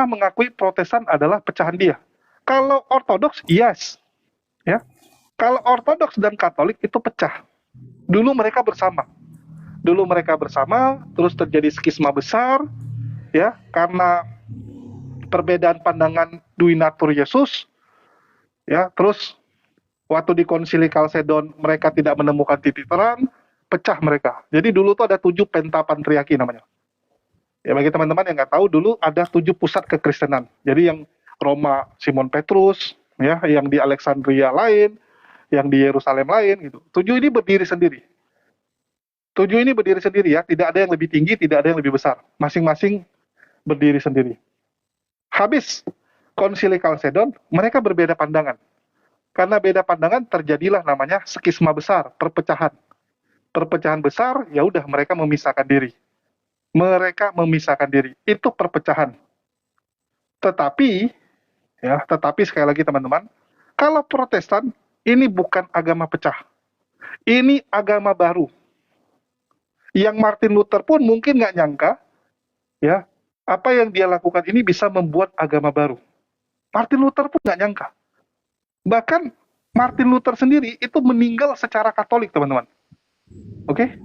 mengakui Protestan adalah pecahan dia. Kalau Ortodoks, yes, ya. Kalau Ortodoks dan Katolik itu pecah. Dulu mereka bersama. Terus terjadi skisma besar, ya, karena perbedaan pandangan Duinatur Yesus, ya. Terus waktu di Konsili Kalsedon mereka tidak menemukan titik terang, pecah mereka. Jadi dulu tuh ada 7 pentapatriarki namanya. Ya, bagi teman-teman yang nggak tahu, dulu ada 7 pusat kekristenan. Jadi yang Roma Simon Petrus, ya, yang di Alexandria lain, yang di Yerusalem lain, gitu. 7 ini berdiri sendiri. 7 ini berdiri sendiri, ya. Tidak ada yang lebih tinggi, tidak ada yang lebih besar. Masing-masing berdiri sendiri. Habis Konsili Kalsedon, mereka berbeda pandangan. Karena beda pandangan terjadilah namanya skisma besar, perpecahan. Perpecahan besar, ya udah mereka memisahkan diri. Itu perpecahan. Tetapi sekali lagi teman-teman, kalau Protestan ini bukan agama pecah. Ini agama baru. Yang Martin Luther pun mungkin nggak nyangka, ya, apa yang dia lakukan ini bisa membuat agama baru. Martin Luther pun nggak nyangka. Bahkan Martin Luther sendiri itu meninggal secara Katolik, teman-teman. Oke?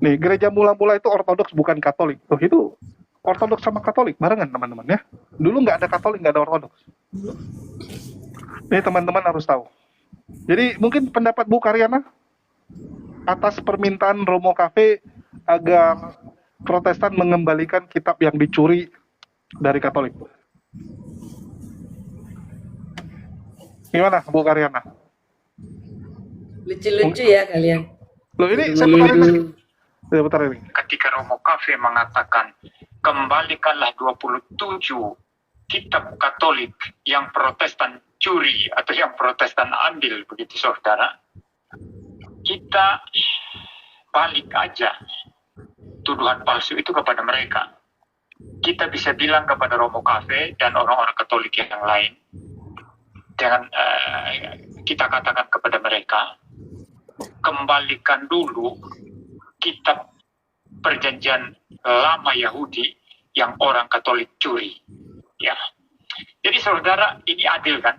Nih, gereja mula-mula itu Ortodoks bukan Katolik. Tuh, itu Ortodoks sama Katolik barengan, teman-teman, ya. Dulu nggak ada Katolik, nggak ada Ortodoks. Ini teman-teman harus tahu. Jadi mungkin pendapat Bu Karyana atas permintaan Romo Cafe agar Protestan mengembalikan kitab yang dicuri dari Katolik. Gimana, Bu Karyana? Lucu-lucu ya kalian. Loh, ini sebentar ini. Ketika Romo Cafe mengatakan kembalikanlah 27 kitab Katolik yang Protestan curi atau yang Protestan ambil, begitu saudara, kita balik aja tuduhan palsu itu kepada mereka. Kita bisa bilang kepada Romo Cafe dan orang-orang Katolik yang lain, jangan kita katakan kepada mereka, kembalikan dulu kitab perjanjian lama Yahudi yang orang Katolik curi, ya. Jadi saudara, ini adil kan?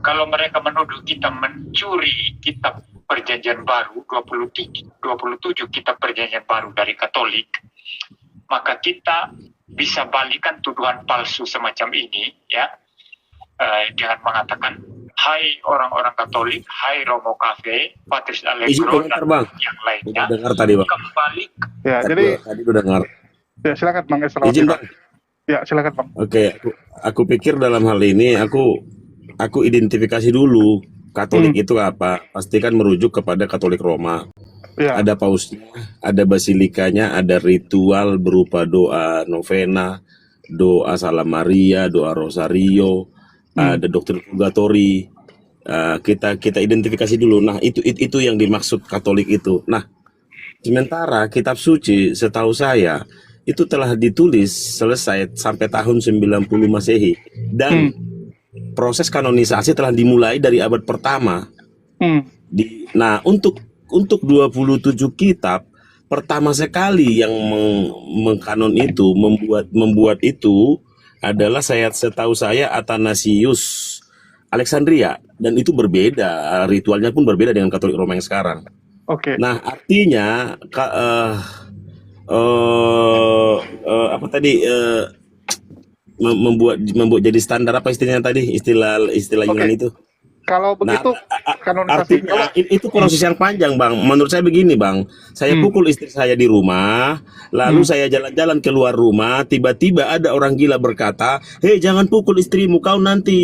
Kalau mereka menuduh kita mencuri kitab perjanjian baru, 27 kitab perjanjian baru dari Katolik, maka kita bisa balikan tuduhan palsu semacam ini, ya, dengan mengatakan, hai orang-orang Katolik, hai Romo Cafe, Patrice Allegro, dan yang lainnya, dengar tadi, Bang. Kembali. Ya, jadi tadi udah dengar. Ya, silakan Bang Esra. Izin, Bang. Ya, silakan Bang. Oke, aku pikir dalam hal ini aku identifikasi dulu Katolik itu apa. Pastikan merujuk kepada Katolik Roma. Ya. Ada pausnya, ada basilikanya, ada ritual berupa doa novena, doa Salam Maria, doa Rosario, ada doktrin purgatori. Kita identifikasi dulu. Nah, itu yang dimaksud Katolik itu. Nah, sementara kitab suci setahu saya itu telah ditulis selesai sampai tahun 90 Masehi dan proses kanonisasi telah dimulai dari abad pertama. Nah, untuk 27 kitab pertama sekali yang mengkanon itu membuat itu adalah setahu saya Athanasius Alexandria, dan itu berbeda, ritualnya pun berbeda dengan Katolik Roma yang sekarang. Oke. Nah, artinya membuat jadi standar, apa istilahnya tadi, istilah Yunan itu. Kalau begitu, kanonisasi. Artinya itu proses yang panjang, Bang. Menurut saya begini, Bang. Saya pukul istri saya di rumah, lalu saya jalan-jalan keluar rumah, tiba-tiba ada orang gila berkata, "Hei, jangan pukul istrimu, kau nanti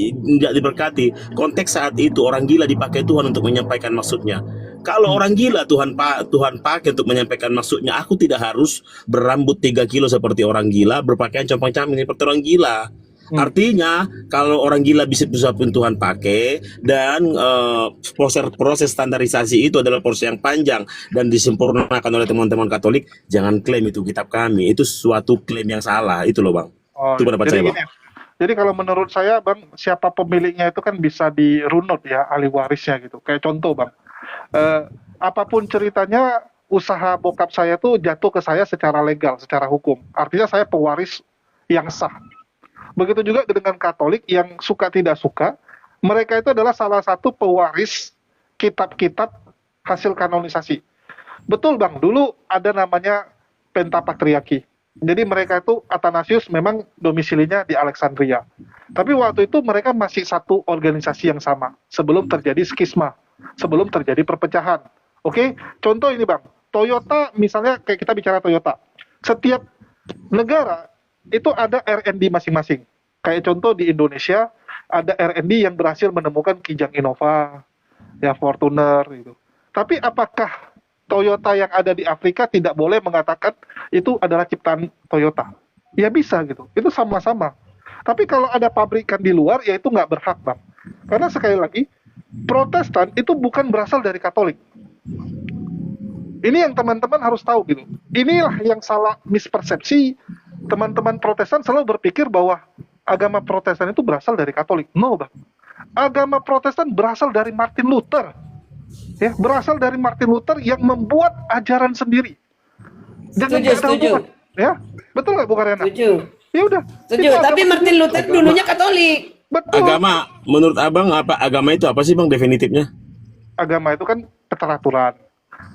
tidak diberkati." Konteks saat itu orang gila dipakai Tuhan untuk menyampaikan maksudnya. Kalau orang gila Tuhan pakai untuk menyampaikan maksudnya, aku tidak harus berambut 3 kilo seperti orang gila, berpakaian compang-camping seperti orang gila. Artinya kalau orang gila bisa pun Tuhan pakai, dan proses standarisasi itu adalah proses yang panjang dan disempurnakan oleh teman-teman Katolik. Jangan klaim itu kitab kami, itu suatu klaim yang salah, itu loh, Bang. Itu pendapat saya, Bang. Jadi kalau menurut saya, Bang, siapa pemiliknya itu kan bisa dirunut ya, ahli warisnya gitu. Kayak contoh, Bang, apapun ceritanya, usaha bokap saya tuh jatuh ke saya secara legal, secara hukum. Artinya saya pewaris yang sah. Begitu juga dengan Katolik yang suka tidak suka, mereka itu adalah salah satu pewaris kitab-kitab hasil kanonisasi. Betul Bang, dulu ada namanya Pentapatriarki. Jadi mereka itu Athanasius memang domisilinya di Alexandria. Tapi waktu itu mereka masih satu organisasi yang sama sebelum terjadi skisma, sebelum terjadi perpecahan. Oke, contoh ini Bang, Toyota misalnya kayak kita bicara Toyota. Setiap negara itu ada R&D masing-masing. Kayak contoh di Indonesia ada R&D yang berhasil menemukan Kijang Innova, ya Fortuner gitu. Tapi apakah Toyota yang ada di Afrika tidak boleh mengatakan itu adalah ciptaan Toyota? Ya bisa gitu, itu sama-sama. Tapi kalau ada pabrikan di luar, ya itu nggak berhak Bang. Karena sekali lagi, Protestan itu bukan berasal dari Katolik. Ini yang teman-teman harus tahu gitu. Inilah yang salah mispersepsi. Teman-teman Protestan selalu berpikir bahwa agama Protestan itu berasal dari Katolik. No Bang. Agama Protestan berasal dari Martin Luther. Ya, berasal dari Martin Luther yang membuat ajaran sendiri. Jangan Setuju. Ya, betul nggak Bu Karyana? Setuju. Ya udah. Setuju. Tapi Martin Luther dulunya Katolik. Betul. Agama, menurut abang apa? Agama itu apa sih bang definitifnya? Agama itu kan keteraturan.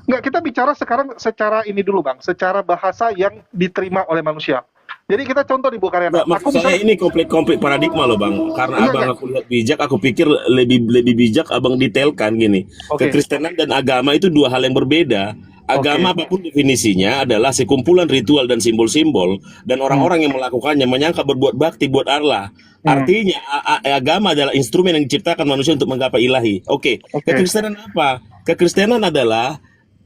Nggak, kita bicara sekarang secara ini dulu Bang, secara bahasa yang diterima oleh manusia. Jadi kita contoh di Bu Karyana. Nggak, maksud saya ini konflik paradigma loh bang. Karena abang aku lihat bijak, aku pikir lebih bijak abang detailkan gini. Kekristenan dan agama itu dua hal yang berbeda. Agama apapun definisinya adalah sekumpulan ritual dan simbol-simbol dan orang-orang yang melakukannya menyangka berbuat bakti buat Allah. Artinya agama adalah instrumen yang diciptakan manusia untuk menggapai ilahi. Kekristenan apa? Kekristenan adalah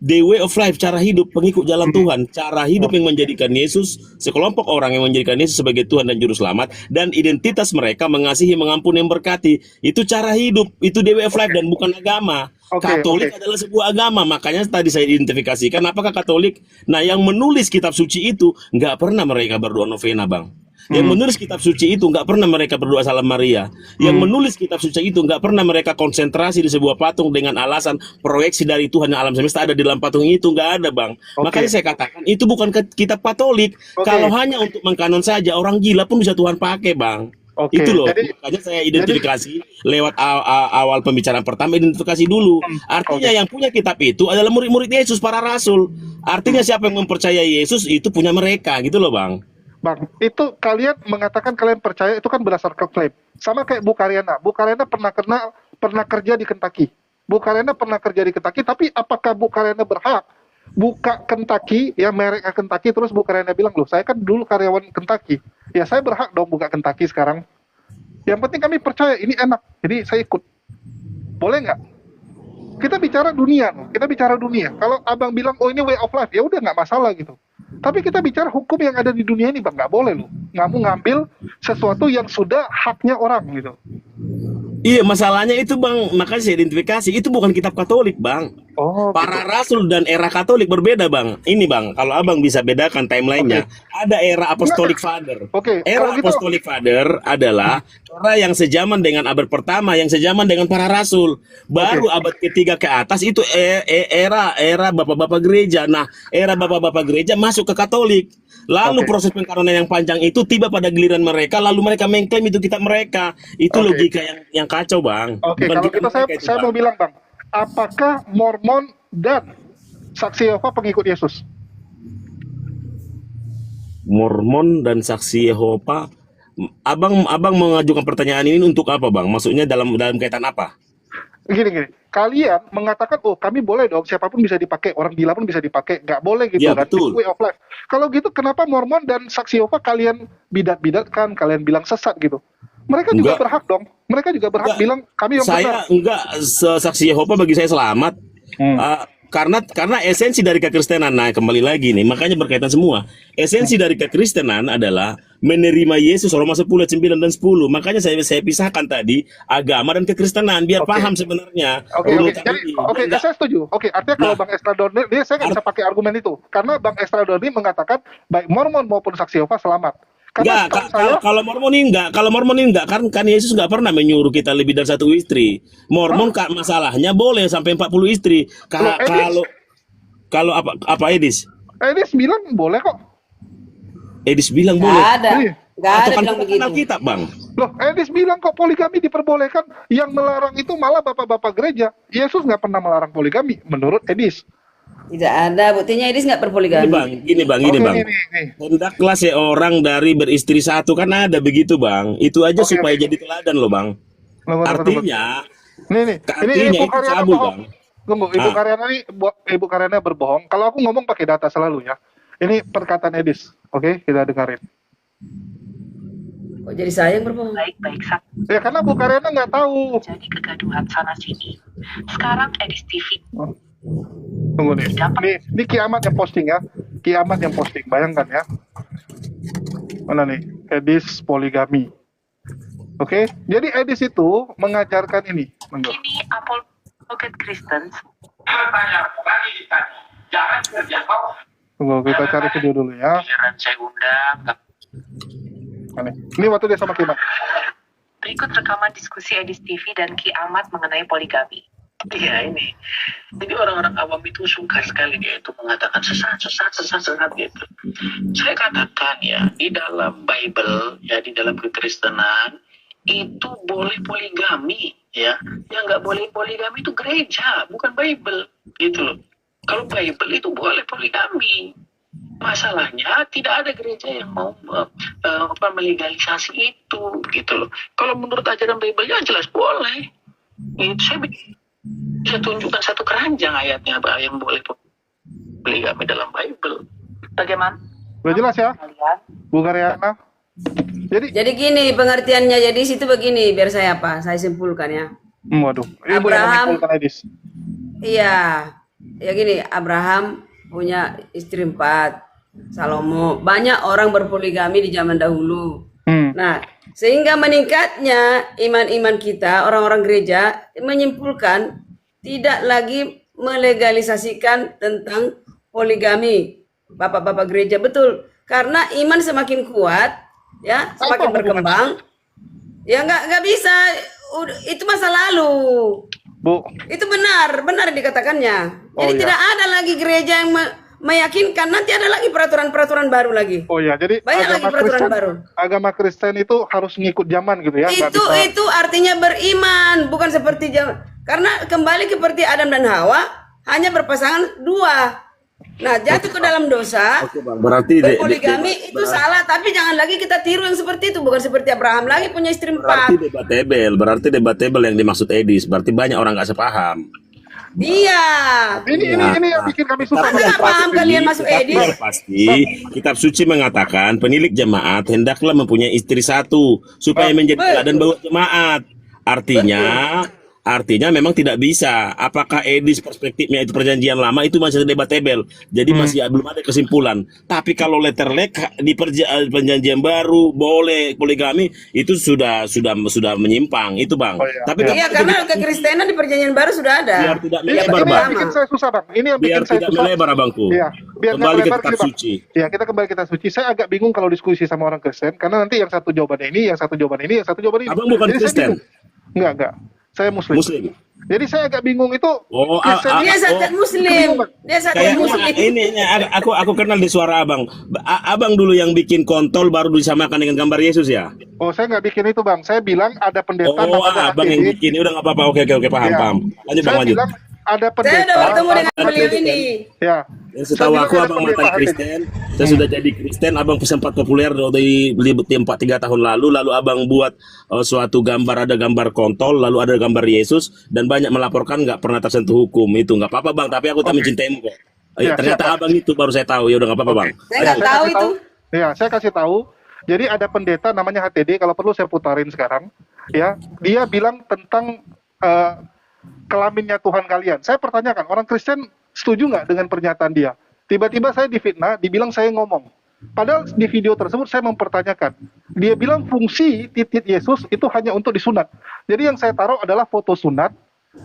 the way of life, cara hidup pengikut jalan Tuhan, cara hidup yang menjadikan Yesus, sekelompok orang yang menjadikan Yesus sebagai Tuhan dan Juru Selamat, dan identitas mereka mengasihi, mengampuni, memberkati. Itu cara hidup, itu the way of life dan bukan agama. Katolik adalah sebuah agama, makanya tadi saya identifikasikan apakah Katolik. Nah, yang menulis kitab suci itu nggak pernah mereka berdoa novena, Bang. Yang menulis kitab suci itu nggak pernah mereka berdoa salam Maria. Yang menulis kitab suci itu nggak pernah mereka konsentrasi di sebuah patung dengan alasan proyeksi dari Tuhan yang alam semesta ada di dalam patung itu, nggak ada Bang. Makanya saya katakan itu bukan kitab Katolik. Kalau hanya untuk mengkanon saja, orang gila pun bisa Tuhan pakai Bang. Itu loh, makanya saya identifikasi lewat awal pembicaraan pertama, identifikasi dulu. Artinya yang punya kitab itu adalah murid-murid Yesus, para rasul. Artinya siapa yang mempercayai Yesus itu punya mereka, gitu loh Bang. Bang, itu kalian mengatakan kalian percaya itu kan berdasarkan klaim. Sama kayak Bu Karyana. Bu Karyana pernah kerja di Kentucky. Bu Karyana pernah kerja di Kentucky, tapi apakah Bu Karyana berhak buka Kentucky, ya merek Kentucky, terus Bu Karyana bilang, loh saya kan dulu karyawan Kentucky. Ya saya berhak dong buka Kentucky sekarang. Yang penting kami percaya ini enak, jadi saya ikut. Boleh nggak? Kita bicara dunia, kita bicara dunia. Kalau abang bilang, oh ini way of life, ya udah nggak masalah gitu. Tapi kita bicara hukum yang ada di dunia ini Bang, nggak boleh loh. Nggak mau ngambil sesuatu yang sudah haknya orang gitu. Iya, masalahnya itu Bang, makanya saya identifikasi, itu bukan kitab Katolik Bang. Para rasul dan era Katolik berbeda Bang. Ini Bang, kalau abang bisa bedakan timelinenya, ada era Apostolic Father. Era Apostolic Father adalah era yang sejaman dengan abad pertama, yang sejaman dengan para rasul. Baru abad ketiga ke atas itu era bapak-bapak gereja. Nah, era bapak-bapak gereja masuk ke Katolik. Lalu proses pengkarunan yang panjang itu tiba pada giliran mereka, lalu mereka mengklaim itu kitab mereka. Itu logika yang kacau Bang. Kalau gitu saya mau bilang Bang, apakah Mormon dan Saksi Yehova pengikut Yesus? Mormon dan Saksi Yehova, abang mengajukan pertanyaan ini untuk apa Bang? Maksudnya dalam kaitan apa? Gini. Kalian mengatakan, oh kami boleh dong, siapapun bisa dipakai, orang gila pun bisa dipakai, nggak boleh gitu kan? Betul. Way of life. Kalau gitu, kenapa Mormon dan Saksi Yehova kalian bidat-bidatkan, kalian bilang sesat gitu? Mereka juga berhak dong. Mereka juga berhak bilang kami yang benar. Saksi Yehova bagi saya selamat. Karena esensi dari kekristenan, nah kembali lagi nih, makanya berkaitan semua. Esensi dari kekristenan adalah menerima Yesus, Roma 10, 9 dan 10. Makanya saya pisahkan tadi agama dan kekristenan biar paham sebenarnya. Saya setuju. Artinya kalau Bang Estra Dorni, saya nggak bisa pakai argumen itu. Karena Bang Estra Dorni mengatakan baik Mormon maupun Saksi Yehova selamat. Kalau Mormon ini enggak, kan Yesus enggak pernah menyuruh kita lebih dari satu istri. Mormon masalahnya boleh sampai 40 istri. Kalau apa Edis? Edis bilang boleh kok. Edis bilang Nggak boleh. ada. Iya. Nggak Atau ada kan bilang kita kenal begitu. kita, Bang. Loh, Edis bilang kok poligami diperbolehkan. Yang melarang itu malah bapak-bapak gereja. Yesus nggak pernah melarang poligami, menurut Edis. Tidak ada. Buktinya Edis nggak Ini berpoligami. Bang, gini Bang, Oke, ini Bang. nih. Hendaklah seorang dari beristri satu, kan ada begitu Bang. Itu aja Oke, supaya oke. jadi teladan loh Bang. Tunggu. Artinya, Nih. Ini artinya Ibu itu Karyana cabul bohong. Bang. Tunggu, Ibu Ah. Karyana ini, Ibu Karyana berbohong. Kalau aku ngomong pakai data selalu ya. Ini perkataan Edis. Oke, kita dengarin. Kok jadi saya yang berbohong? Baik-baik saja Ya karena Bu Karyana nggak tahu. jadi kegaduhan sana sini. Sekarang Edis TV Oh, tunggu nih. Ini Kiamat yang posting ya. Kiamat yang posting. Bayangkan ya. Mana nih? Edis poligami. Oke, jadi Edis itu mengajarkan ini. Monggo. kini Apologet Kristen Pertanyaan lagi ditanya. Jangan kerja kau. Tunggu, kita cari video dulu ya. Giliran saya undang. Mana? Ini waktu dia sama Kiamat. berikut rekaman diskusi Edis TV dan Ki Ahmad mengenai poligami. Iya ini. Jadi orang-orang awam itu suka sekali dia itu mengatakan sesat gitu. Saya katakan ya, di dalam Bible, ya di dalam kekristenan, itu boleh poligami ya. Yang nggak boleh poligami itu gereja, bukan Bible gitu loh. Kalau Bible itu boleh poligami. Masalahnya tidak ada gereja yang mau melegalisasi itu gitu loh. Kalau menurut ajaran Bible ya jelas boleh. Itu saya bisa tunjukkan satu keranjang ayatnya yang boleh poligami dalam Bible. Bagaimana Udah jelas ya, kalian? Bu Karyana? Jadi gini pengertiannya. Jadi situ begini. Biar saya simpulkan ya. Waduh. Ibu yang Abraham. menyimpulkan Edis. Iya. Ya gini. Abraham punya istri 4. Salomo. Banyak orang berpoligami di zaman dahulu. Nah, sehingga meningkatnya iman-iman kita, orang-orang gereja, menyimpulkan tidak lagi melegalisasikan tentang poligami. Bapak-bapak gereja, betul. Karena iman semakin kuat, ya, semakin berkembang, ya nggak bisa. Itu masa lalu. Bu, Itu benar dikatakannya. Oh, Jadi iya. tidak ada lagi gereja yang meyakinkan. Nanti ada lagi peraturan-peraturan baru lagi. oh ya, jadi Banyak lagi peraturan baru. agama Kristen itu harus ngikut zaman gitu ya. nggak bisa. Itu artinya beriman, bukan seperti zaman. Karena kembali seperti Adam dan Hawa, hanya berpasangan 2. Nah, jatuh ke dalam dosa. Oke Bang, berarti Berpoligami itu salah, tapi jangan lagi kita tiru yang seperti itu. Bukan seperti Abraham lagi punya istri 4. berarti debatable yang dimaksud Edis. Berarti banyak orang nggak sepaham. Iya. Ini yang bikin kami susah. Tapi nggak paham kalian masuk Edis. Yang pasti, kitab suci mengatakan penilik jemaat hendaklah mempunyai istri satu supaya menjadi teladan bawa jemaat. Artinya memang tidak bisa. Apakah Edis perspektifnya itu perjanjian lama itu masih debatable. Jadi masih belum ada kesimpulan. Tapi kalau letterlek di perjanjian baru boleh poligami itu sudah menyimpang itu Bang. Oh, iya. Tapi Iya, karena kekristenan di perjanjian baru sudah ada. biar tidak Ini melebar yang Bang. bikin saya susah bang. Ini yang Biar bikin saya tidak susah. melebar Abangku. Iya, biar nggak Kembali ke melebar kitab gini, Bang. suci. Ya, kita kembali ke kitab suci. Saya agak bingung kalau diskusi sama orang Kristen karena nanti yang satu jawabannya ini, yang satu jawaban ini, yang satu jawaban ini. Abang bukan Jadi saya Kristen? bingung. Enggak. Saya Muslim. Muslim. Jadi saya agak bingung itu. Oh, Kristen Dia satu Muslim. Dia satu Muslim. Kayaknya aku kenal di suara Abang. Abang dulu yang bikin kontol baru disamakan dengan gambar Yesus ya? Oh, saya nggak bikin itu bang. Saya bilang ada pendeta Oh, namanya Abang yang HTD. bikin. Udah nggak apa-apa. Oke, paham. Ya. Lanjut Bang, Saya lanjut. bilang ada Saya pendeta. udah bertemu dengan beliau ini. Ya. Yang setahu Saya aku bilang ada Abang pendeta mantan HTD. Kristen. Saya sudah jadi Kristen. Abang sempat populer di 3 tahun lalu. Lalu Abang buat suatu gambar, ada gambar kontol, lalu ada gambar Yesus, dan banyak melaporkan nggak pernah tersentuh hukum. Itu nggak apa-apa Bang. Tapi aku tak mencintaimu kok. Ya, Ternyata siap, Abang itu baru saya tahu. Ya udah nggak apa-apa Bang. Saya nggak tahu kasih itu. Ya, saya kasih tahu. Jadi ada pendeta namanya HTD. Kalau perlu saya putarin sekarang. Ya, dia bilang tentang kelaminnya Tuhan kalian. Saya pertanyakan, orang Kristen setuju nggak dengan pernyataan dia? Tiba-tiba saya difitnah, dibilang saya ngomong. Padahal di video tersebut saya mempertanyakan. Dia bilang fungsi titik Yesus itu hanya untuk disunat. Jadi yang saya taruh adalah foto sunat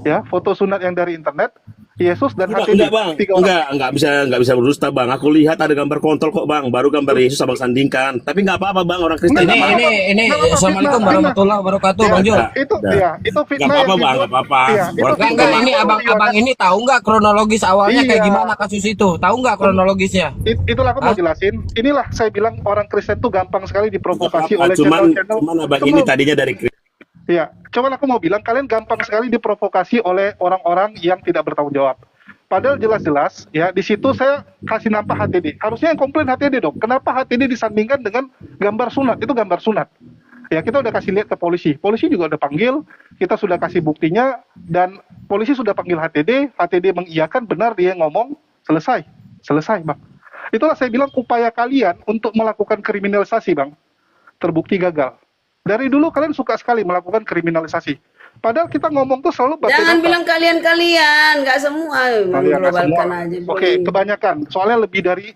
ya, foto sunat yang dari internet, Yesus dan HTD, Enggak bang, 3 orang. enggak bisa berdusta bang. Aku lihat ada gambar kontol kok bang, baru gambar Yesus abang sandingkan. Tapi nggak apa-apa bang, orang Kristen Nggak nggak apa-apa. Ini Nggak apa-apa, Assalamualaikum fitnah. warahmatullahi wabarakatuh, Ya, Bang Jul. itu Udah. ya, itu Nggak fitnah apa-apa yang bang, dibuat. nggak apa-apa. Iya, itu Orang Enggak, fitnah enggak, yang ini dibuat abang ini tahu nggak kronologis awalnya kayak Iya. gimana kasus itu? Tahu nggak kronologisnya? Itulah aku mau Hah? jelasin. Inilah saya bilang orang Kristen tuh gampang sekali Nggak diprovokasi apa-apa. oleh channel-channel. Cuman abang Tunggu. ini tadinya dari Iya, cuman aku mau bilang kalian gampang sekali diprovokasi oleh orang-orang yang tidak bertanggung jawab. Padahal jelas-jelas ya di situ saya kasih nampak HTD. Harusnya yang komplain HTD dong. Kenapa HTD disandingkan dengan gambar sunat? Itu gambar sunat. Ya kita udah kasih lihat ke polisi. Polisi juga udah panggil, kita sudah kasih buktinya dan polisi sudah panggil HTD. HTD mengiyakan benar dia ngomong, selesai. Selesai, Bang. Itulah saya bilang upaya kalian untuk melakukan kriminalisasi, Bang, terbukti gagal. Dari dulu kalian suka sekali melakukan kriminalisasi. Padahal kita ngomong tuh selalu bagai Jangan data. bilang kalian-kalian, nggak semua Kalian nggak mengglobalkan semua. aja. Oke, kebanyakan. Soalnya lebih dari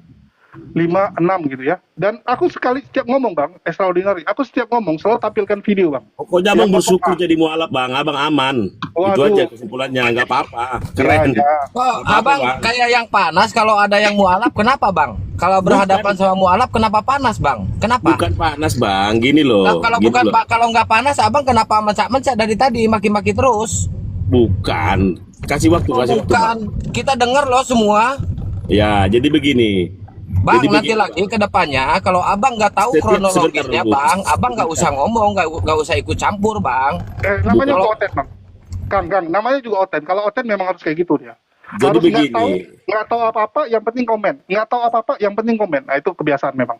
5, 6 gitu ya. Dan aku sekali setiap ngomong, Bang, extraordinary. Aku setiap ngomong selalu tampilkan video, Bang. Pokoknya abang Yang bersyukur pertama. jadi mualaf bang, abang aman. Itu Waduh. aja kesimpulannya, nggak apa-apa. Keren. Ya, ya. Kok Apa-apa, abang Bang? kayak yang panas kalau ada yang mualaf, kenapa bang? Kalau berhadapan sama mualaf, kenapa panas bang? Kenapa? Bukan panas bang, gini loh. Nah, kalau Gini bukan loh. pak, kalau nggak panas, abang kenapa mencak-mencak dari tadi, maki-maki terus? Bukan. Kasih waktu, Oh, kasih waktu. bukan. Bang. Kita dengar loh semua. Ya, jadi begini. Bang, Jadi nanti begini, lagi ke depannya kalau abang nggak tahu Sebentar kronologisnya, dulu. bang, abang nggak usah ngomong, nggak usah ikut campur, bang. Namanya Kalau- juga oten, Bang. Kang, namanya juga oten. Kalau oten memang harus kayak gitu dia. Jadi Harus begini. nggak tahu apa-apa, yang penting komen. Nggak tahu apa-apa, yang penting komen. Nah itu kebiasaan memang.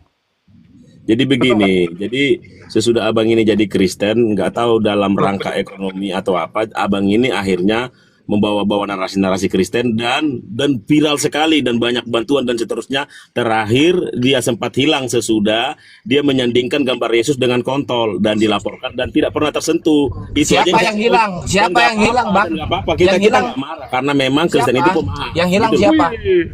Jadi begini, jadi sesudah abang ini jadi Kristen, nggak tahu dalam rangka ekonomi atau apa, abang ini akhirnya membawa-bawa narasi-narasi Kristen dan viral sekali dan banyak bantuan dan seterusnya. Terakhir dia sempat hilang sesudah dia menyandingkan gambar Yesus dengan kontol dan dilaporkan dan tidak pernah tersentuh. Itu Siapa aja yang hilang? Siapa nggak yang hilang, apa-apa, Bang? dan nggak apa-apa, kita Yang kita hilang- nggak marah karena memang Kristen itu pemaaf. Yang hilang Gitu. siapa? Wih,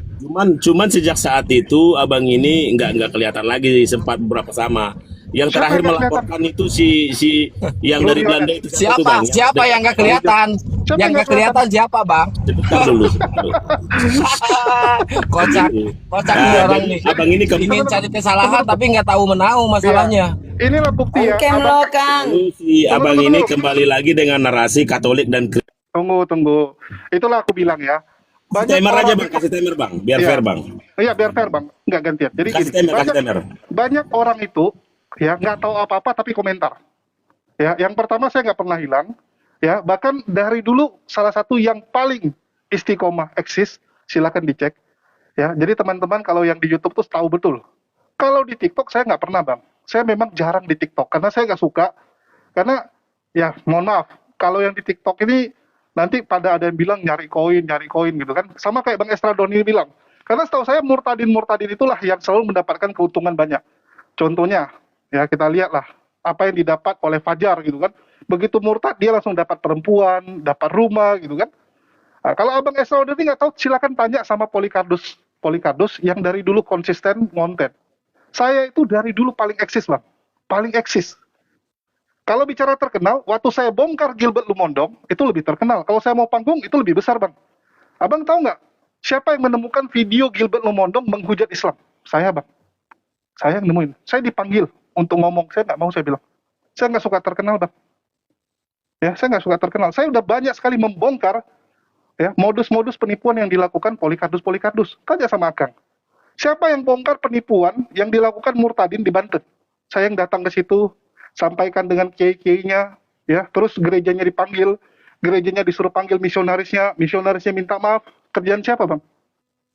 Cuman sejak saat itu abang ini nggak kelihatan lagi, sempat beberapa sama. Yang Siapa terakhir yang nggak melaporkan itu si yang dari Belanda itu siapa tuh, Siapa? Bang? Siapa yang nggak kelihatan? Siapa Yang yang nggak kelihatan siapa, Bang? Sebentar dulu. sebentar dulu. Kocak, kocak nih Nah, orang jadi nih. abang ini Ingin cari kesalahan tapi nggak tahu menahu masalahnya. inilah bukti ya. Ongkem lo, Kang. si abang ini kembali lagi dengan narasi Katolik dan Kristen. Tunggu. Itulah aku bilang ya. Timer aja orang- bang, kasih timer bang, biar Iya. fair bang. Iya biar fair, Bang. Nggak gantian. Jadi Kasih gini, timer, kasih timer. banyak orang itu ya nggak tahu apa-apa tapi komentar. Ya, yang pertama saya nggak pernah hilang. Ya, bahkan dari dulu salah satu yang paling istiqomah eksis, silakan dicek. Ya, jadi teman-teman kalau yang di YouTube tuh tahu betul. Kalau di TikTok saya nggak pernah, Bang. Saya memang jarang di TikTok karena saya nggak suka. Karena ya mohon maaf, kalau yang di TikTok ini nanti pada ada yang bilang nyari koin gitu kan. Sama kayak Bang Estradoni bilang. Karena setahu saya murtadin itulah yang selalu mendapatkan keuntungan banyak. Contohnya, ya kita lihatlah apa yang didapat oleh Fajar gitu kan. Begitu murtad dia langsung dapat perempuan, dapat rumah gitu kan. Nah, kalau Abang Estradoni nggak tahu silakan tanya sama Polikardus yang dari dulu konsisten ngonten. Saya itu dari dulu paling eksis, Bang. Paling eksis. Kalau bicara terkenal, waktu saya bongkar Gilbert Lumondong, itu lebih terkenal. Kalau saya mau panggung, itu lebih besar, Bang. Abang tahu nggak, siapa yang menemukan video Gilbert Lumondong menghujat Islam? Saya, Bang. Saya yang nemuin. Saya dipanggil untuk ngomong. Saya nggak mau, saya bilang. Saya nggak suka terkenal, Bang. Ya, saya nggak suka terkenal. Saya udah banyak sekali membongkar ya modus-modus penipuan yang dilakukan Polikardus. Tanya sama Akang. Siapa yang bongkar penipuan yang dilakukan Murtadin di Banten? Saya yang datang ke situ, sampaikan dengan kiai-kiainya, ya, terus gerejanya dipanggil, gerejanya disuruh panggil misionarisnya minta maaf. Kerjaan siapa, Bang?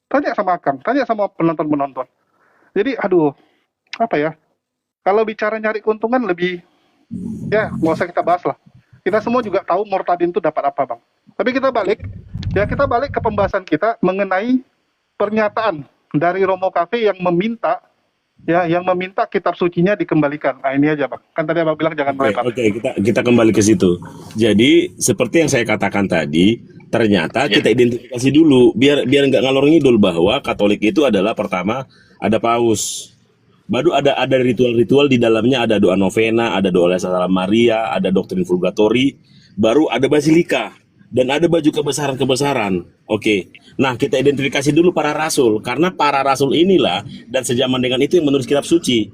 Tanya sama Akang, tanya sama penonton-penonton. Jadi, aduh, apa ya? Kalau bicara nyari keuntungan lebih, ya, nggak usah kita bahas lah. Kita semua juga tahu Murtadin itu dapat apa, Bang. Tapi kita balik ke pembahasan kita mengenai pernyataan dari Romo Cafe yang meminta kitab sucinya dikembalikan. Nah, ini aja, Bang. Kan tadi Abang bilang jangan melebar. Oke, kita kembali ke situ. Jadi seperti yang saya katakan tadi, ternyata kita identifikasi dulu biar nggak ngalor ngidul bahwa Katolik itu adalah pertama ada paus, baru ada ritual-ritual di dalamnya, ada doa novena, ada doa Salam Maria, ada doktrin Vulgatori, baru ada basilika. dan ada baju kebesaran-kebesaran. Oke. Nah, kita identifikasi dulu para rasul, karena para rasul inilah dan sejaman dengan itu yang menulis kitab suci.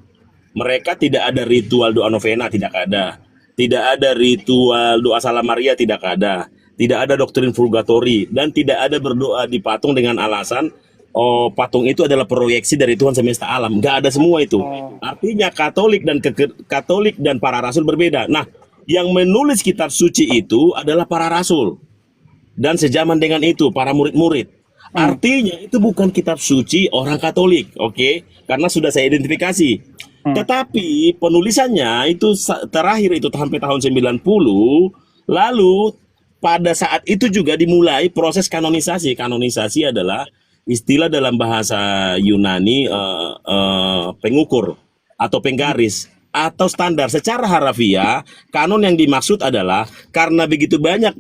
Mereka tidak ada ritual doa novena, tidak ada. Tidak ada ritual doa salam Maria, tidak ada. Tidak ada doktrin purgatori, dan tidak ada berdoa di patung dengan alasan oh patung itu adalah proyeksi dari Tuhan semesta alam. Nggak ada semua itu. Artinya Katolik dan para rasul berbeda. Nah, yang menulis kitab suci itu adalah para rasul dan sejaman dengan itu para murid-murid. Artinya itu bukan kitab suci orang Katolik, oke? Karena sudah saya identifikasi. Tetapi penulisannya itu terakhir itu sampai tahun 90, lalu pada saat itu juga dimulai proses kanonisasi. Kanonisasi adalah istilah dalam bahasa Yunani pengukur atau penggaris atau standar. Secara harafiah, kanon yang dimaksud adalah karena begitu banyak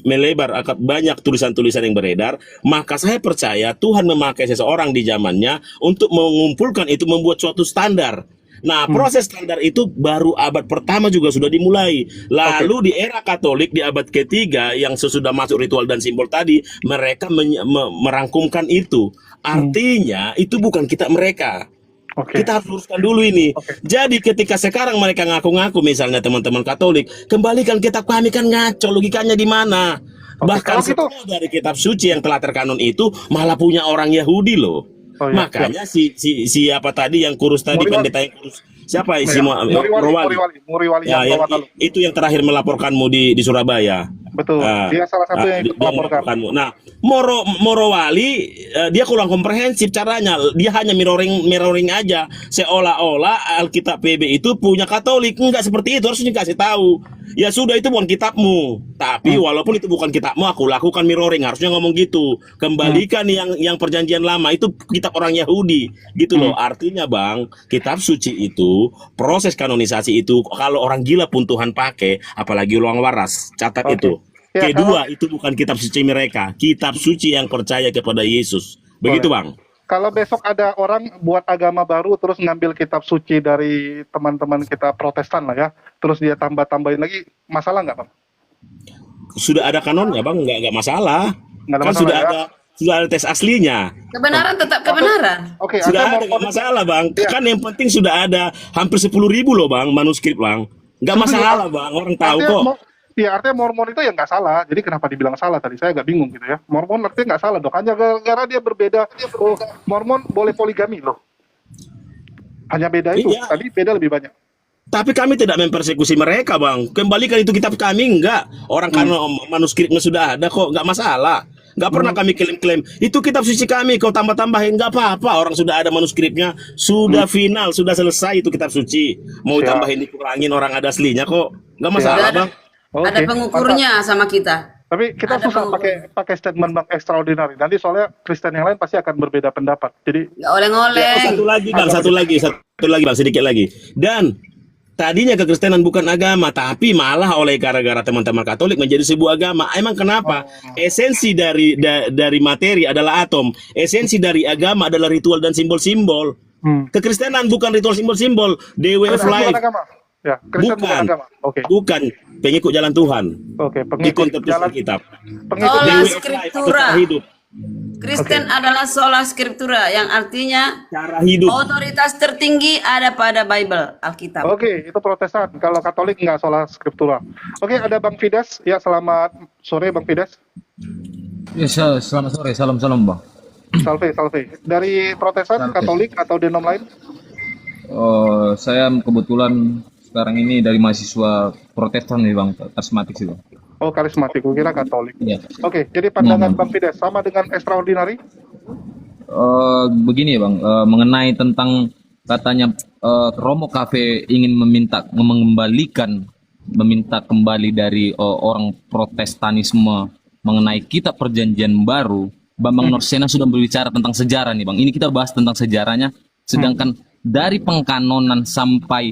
melebar, banyak tulisan-tulisan yang beredar, maka saya percaya Tuhan memakai seseorang di zamannya untuk mengumpulkan itu, membuat suatu standar. Nah, proses standar itu baru abad pertama juga sudah dimulai. Lalu di era Katolik di abad ketiga yang sesudah masuk ritual dan simbol tadi, mereka merangkumkan itu. Artinya itu bukan kitab mereka. Kita harus luruskan dulu ini. Jadi ketika sekarang mereka ngaku-ngaku, misalnya teman-teman Katolik, kembalikan kitab kami, kan ngaco, logikanya di mana? Bahkan setengah dari kitab suci yang telah terkanon itu malah punya orang Yahudi loh. Makanya siapa tadi yang kurus tadi, pendeta yang kurus, siapa isi Muriwali itu yang terakhir melaporkanmu di Surabaya. Betul. Dia salah satu yang melaporkan. Nah, Morowali dia kurang komprehensif caranya. Dia hanya mirroring aja, seolah-olah Alkitab PB itu punya Katolik. Enggak seperti itu, harusnya kasih tahu. Ya sudah, itu bukan kitabmu. Tapi walaupun itu bukan kitabmu, aku lakukan mirroring. Harusnya ngomong gitu. Kembalikan yang perjanjian lama itu kitab orang Yahudi. Gitu loh. Artinya Bang, kitab suci itu, proses kanonisasi itu, kalau orang gila pun Tuhan pakai, apalagi orang waras. Catat itu. Kedua, itu bukan kitab suci mereka. Kitab suci yang percaya kepada Yesus. Begitu Bang. Kalau besok ada orang buat agama baru terus ngambil kitab suci dari teman-teman kita Protestan lah ya, terus dia tambah-tambahin lagi, masalah nggak Bang? Sudah ada kanonnya Bang, nggak masalah. Nggak ada Kan masalah, sudah ya? sudah ada tes aslinya. Kebenaran tetap kebenaran. Sudah ada, nggak masalah Bang. Kan yang penting sudah ada hampir 10.000 loh Bang manuskrip Bang. Nggak masalah Bang, orang tahu kok. Iya, artinya Mormon itu ya nggak salah. Jadi kenapa dibilang salah tadi? Saya agak bingung gitu ya. Mormon artinya nggak salah dong. Hanya gara-gara dia berbeda. Mormon boleh poligami loh. Hanya beda itu. Iya. Tadi beda lebih banyak. Tapi kami tidak mempersekusi mereka Bang. Kembalikan itu kitab kami, enggak. Orang karena manuskripnya sudah ada kok, nggak masalah. Nggak pernah kami klaim-klaim itu kitab suci kami, kau tambah-tambahin, nggak apa-apa. Orang sudah ada manuskripnya, sudah final, sudah selesai itu kitab suci. Mau tambahin, dikurangin, orang ada aslinya kok, nggak masalah Bang. Ada pengukurnya sama kita. Tapi kita susah pakai statement Bang extraordinary. Nanti soalnya Kristen yang lain pasti akan berbeda pendapat. Jadi nggak oleng-oleng. Satu lagi Bang, sedikit lagi. Dan tadinya kekristenan bukan agama, tapi malah oleh gara-gara teman-teman Katolik menjadi sebuah agama. Emang kenapa? Esensi dari materi adalah atom. Esensi dari agama adalah ritual dan simbol-simbol. Kekristenan bukan ritual simbol-simbol. The way of life. Ya, Kristen bukan agama. Bukan pengikut jalan Tuhan. Pengikut jalan kitab. Sola Scriptura. Hidup. Kristen adalah sola Scriptura, yang artinya Cara hidup. otoritas tertinggi ada pada Bible, Alkitab. Itu Protestan. Kalau Katolik nggak sola Scriptura. Ada Bang Fides. Ya, selamat sore Bang Fides. Ya, selamat sore. Salam Bang. Salve. Dari Protestan, Katolik atau denom lain? Saya kebetulan sekarang ini dari mahasiswa Protestan nih Bang, karismatik sih Bang. Oh, karismatik, gue kira Katolik. Iya. Jadi pandangan Bang Fides sama dengan extraordinary? Begini Bang, mengenai tentang katanya Romo Cafe ingin meminta kembali dari orang Protestanisme mengenai kitab perjanjian baru. Bambang Norsena sudah berbicara tentang sejarah nih Bang. Ini kita bahas tentang sejarahnya, sedangkan dari pengkanonan sampai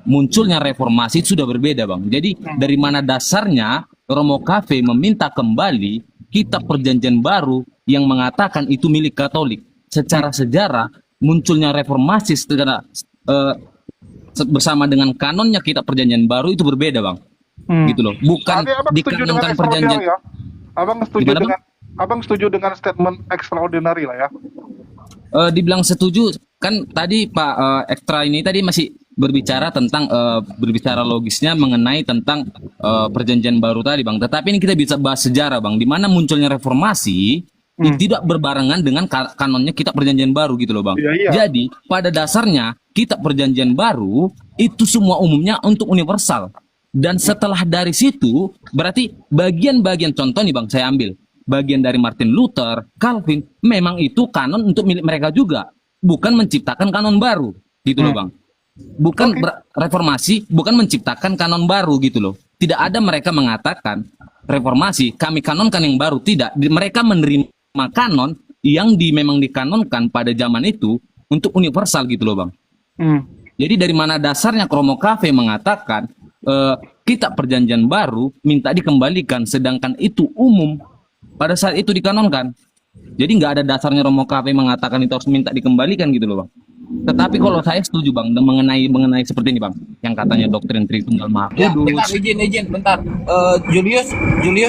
munculnya reformasi sudah berbeda Bang. Jadi dari mana dasarnya Romo Cafe meminta kembali kitab perjanjian baru yang mengatakan itu milik Katolik? Secara sejarah munculnya reformasi setelah bersama dengan kanonnya kitab perjanjian baru itu berbeda Bang. gitu loh. Bukan Berarti abang setuju dengan dikanonkan perjanjian. extraordinary ya? Gimana, Bang? Abang setuju dengan statement extraordinary lah ya? Dibilang setuju kan tadi Pak Ekstra ini tadi masih berbicara tentang berbicara logisnya mengenai tentang perjanjian baru tadi Bang. Tetapi ini kita bisa bahas sejarah Bang, di mana munculnya reformasi tidak berbarengan dengan kanonnya kitab perjanjian baru gitu loh Bang. Iya. Jadi pada dasarnya kitab perjanjian baru itu semua umumnya untuk universal. Dan setelah dari situ berarti bagian-bagian contoh nih Bang saya ambil. Bagian dari Martin Luther, Calvin, memang itu kanon untuk milik mereka juga, bukan menciptakan kanon baru, gitu loh Bang. Bukan reformasi, bukan menciptakan kanon baru gitu loh. Tidak ada mereka mengatakan reformasi, kami kanonkan yang baru, tidak. Mereka menerima kanon yang memang dikanonkan pada zaman itu untuk universal gitu loh Bang. Jadi dari mana dasarnya Kromo Cafe mengatakan kitab perjanjian baru minta dikembalikan, sedangkan itu umum pada saat itu dikanonkan. Jadi nggak ada dasarnya Romo Cafe mengatakan itu harus minta dikembalikan gitu loh Bang. Tetapi kalau saya setuju Bang mengenai seperti ini Bang, yang katanya doktrin Tritunggal Maha Ya, Kudus. bentar, izin, bentar. Julius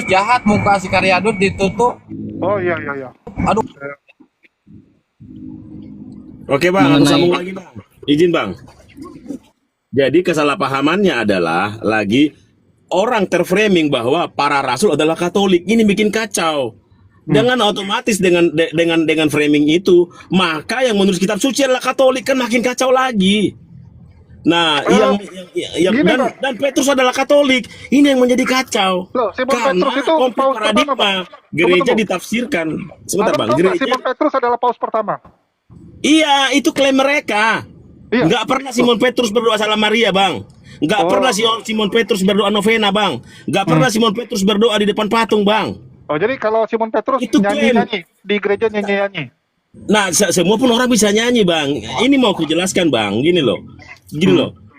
jahat muka si Karyadut ditutup. Oh iya. Aduh, Oke Bang, aku Mengenai- sambung lagi Bang. Izin Bang. Jadi kesalahpahamannya adalah lagi orang terframing bahwa para rasul adalah Katolik. Ini bikin kacau. Dengan otomatis dengan framing itu, maka yang menurut kitab suci adalah Katolik, kan makin kacau lagi. Nah, gini, Bang. dan Petrus adalah Katolik. Ini yang menjadi kacau. Loh, Simon Karena Petrus itu konflik paus pertama, paradigma Bang. gereja Tunggu. ditafsirkan. Sebentar Abang Bang, tahu nggak gereja. Simon Petrus adalah paus pertama? Iya, itu klaim mereka. Iya. Nggak pernah Simon Petrus berdoa salam Maria, Bang. Nggak pernah Simon Petrus berdoa novena, Bang. Nggak pernah Simon Petrus berdoa di depan patung, Bang. Oh, jadi kalau Simon Petrus Itu nyanyi di gereja nyanyi. Nah, semua pun orang bisa nyanyi, Bang. Ini mau kujelaskan, Bang. Gini loh.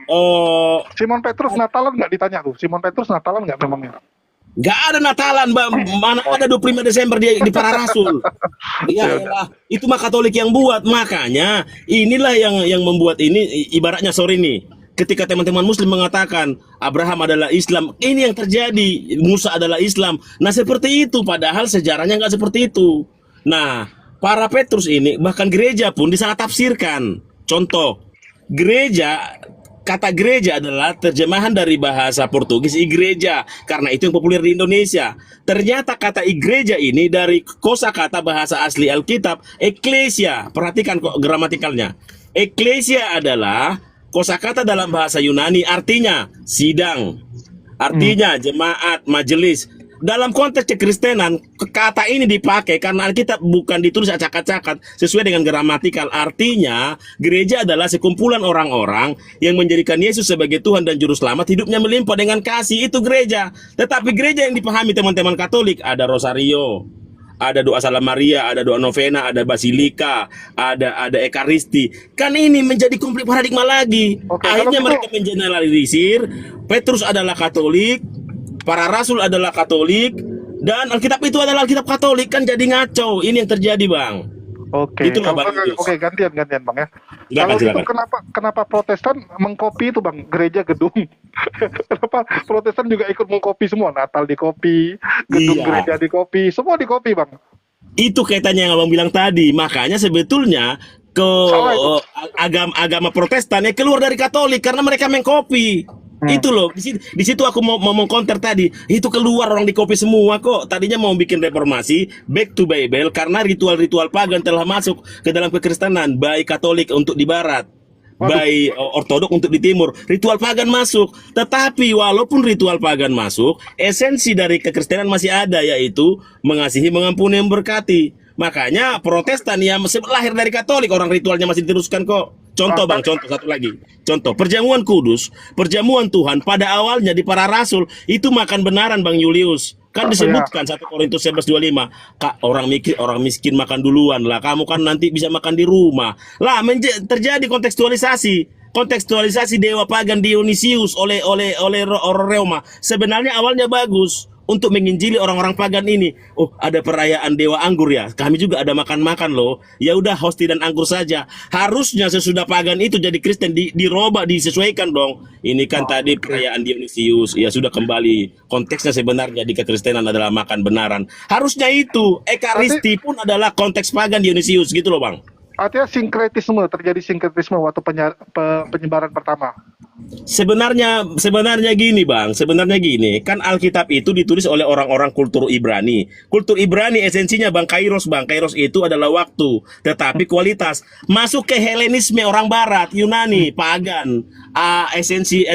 Oh, Simon Petrus Natalan nggak ditanya tuh? Simon Petrus Natalan nggak memangnya? nggak ada Natalan, Bang. Mana ada 25 Desember di para rasul. Ya elah, itu mah Katolik yang buat. Makanya inilah yang membuat ini ibaratnya sorry nih. Ketika teman-teman Muslim mengatakan Abraham adalah Islam, ini yang terjadi. Musa adalah Islam. Nah seperti itu, padahal sejarahnya nggak seperti itu. Nah, para Petrus ini bahkan gereja pun disalah tafsirkan. Contoh, kata gereja adalah terjemahan dari bahasa Portugis igreja, karena itu yang populer di Indonesia. Ternyata kata igreja ini dari kosakata bahasa asli Alkitab, eklesia. Perhatikan kok gramatikalnya. Eklesia adalah kosakata dalam bahasa Yunani, artinya sidang, artinya jemaat, majelis. Dalam konteks kekristenan, kata ini dipakai karena Alkitab bukan ditulis acak-acakan sesuai dengan gramatikal. Artinya, gereja adalah sekumpulan orang-orang yang menjadikan Yesus sebagai Tuhan dan Juru Selamat, hidupnya melimpah dengan kasih. Itu gereja. Tetapi gereja yang dipahami teman-teman Katolik, ada rosario, ada doa salam Maria, ada doa novena, ada basilika, ada ekaristi. Kan ini menjadi konflik paradigma lagi. Oke, Akhirnya kalau mereka mengeneralisir Petrus adalah Katolik, para rasul adalah Katolik, dan Alkitab itu adalah Alkitab Katolik. Kan jadi ngaco. Ini yang terjadi, Bang. Oke, Itulah, Bang Yus. oke, gantian Bang ya. Silakan, Kalau itu silakan. kenapa Protestan mengcopy itu Bang, gereja gedung? Kenapa Protestan juga ikut mengcopy semua? Natal di-copy, gedung Iya. gereja di-copy, semua di-copy Bang. Itu kaitannya yang Abang bilang tadi. Makanya sebetulnya Salah itu. agama Protestan ya keluar dari Katolik karena mereka mengcopy. Itu loh, di situ aku mau mengcounter tadi. Itu keluar orang di copy semua kok. Tadinya mau bikin reformasi, back to Bible, karena ritual-ritual pagan telah masuk ke dalam kekristenan, baik Katolik untuk di barat, baik Ortodok untuk di timur. Ritual pagan masuk. Tetapi walaupun ritual pagan masuk, esensi dari kekristenan masih ada, yaitu mengasihi, mengampuni, memberkati. Makanya Protestan yang lahir dari Katolik, orang ritualnya masih diteruskan kok. Contoh Bang, contoh satu lagi. Contoh, perjamuan kudus, perjamuan Tuhan pada awalnya di para rasul itu makan benaran Bang Julius. Kan disebutkan 1 Korintus 11:25, Kak, orang miskin makan duluan lah, kamu kan nanti bisa makan di rumah. Lah terjadi kontekstualisasi dewa pagan Dionysius oleh Roma. Sebenarnya awalnya bagus. untuk menginjili orang-orang pagan ini. Oh, ada perayaan Dewa Anggur ya. Kami juga ada makan-makan loh. Ya udah, hosti dan anggur saja. Harusnya sesudah pagan itu jadi Kristen dirobak, disesuaikan dong. Ini kan tadi perayaan Dionysius. Ya sudah kembali. Konteksnya sebenarnya di kekristenan adalah makan benaran. Harusnya itu. Ekaristi pun adalah konteks pagan Dionysius gitu loh, Bang. Artinya terjadi sinkretisme waktu penyebaran pertama. Sebenarnya gini Bang, kan Alkitab itu ditulis oleh orang-orang kultur Ibrani. Kultur Ibrani esensinya Kairos itu adalah waktu, tetapi kualitas. Masuk ke Helenisme orang Barat, Yunani, pagan. Esensi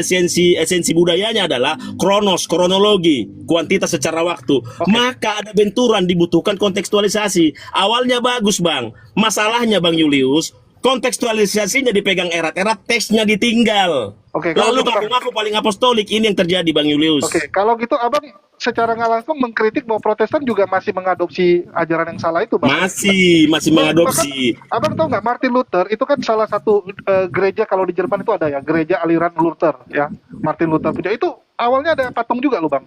budayanya adalah kronologi, kuantitas secara waktu. Maka ada benturan, dibutuhkan kontekstualisasi. Awalnya bagus Bang, masalahnya Bang Julius, kontekstualisasinya dipegang erat-erat, teksnya ditinggal. Lalu ngaku paling apostolik, ini yang terjadi Bang Julius. Kalau gitu Abang secara nggak langsung mengkritik bahwa Protestan juga masih mengadopsi ajaran yang salah itu, Bang. Masih mengadopsi. Abang tahu nggak, Martin Luther itu kan salah satu gereja, kalau di Jerman itu ada ya, gereja aliran Luther ya. Martin Luther punya itu awalnya ada patung juga loh Bang.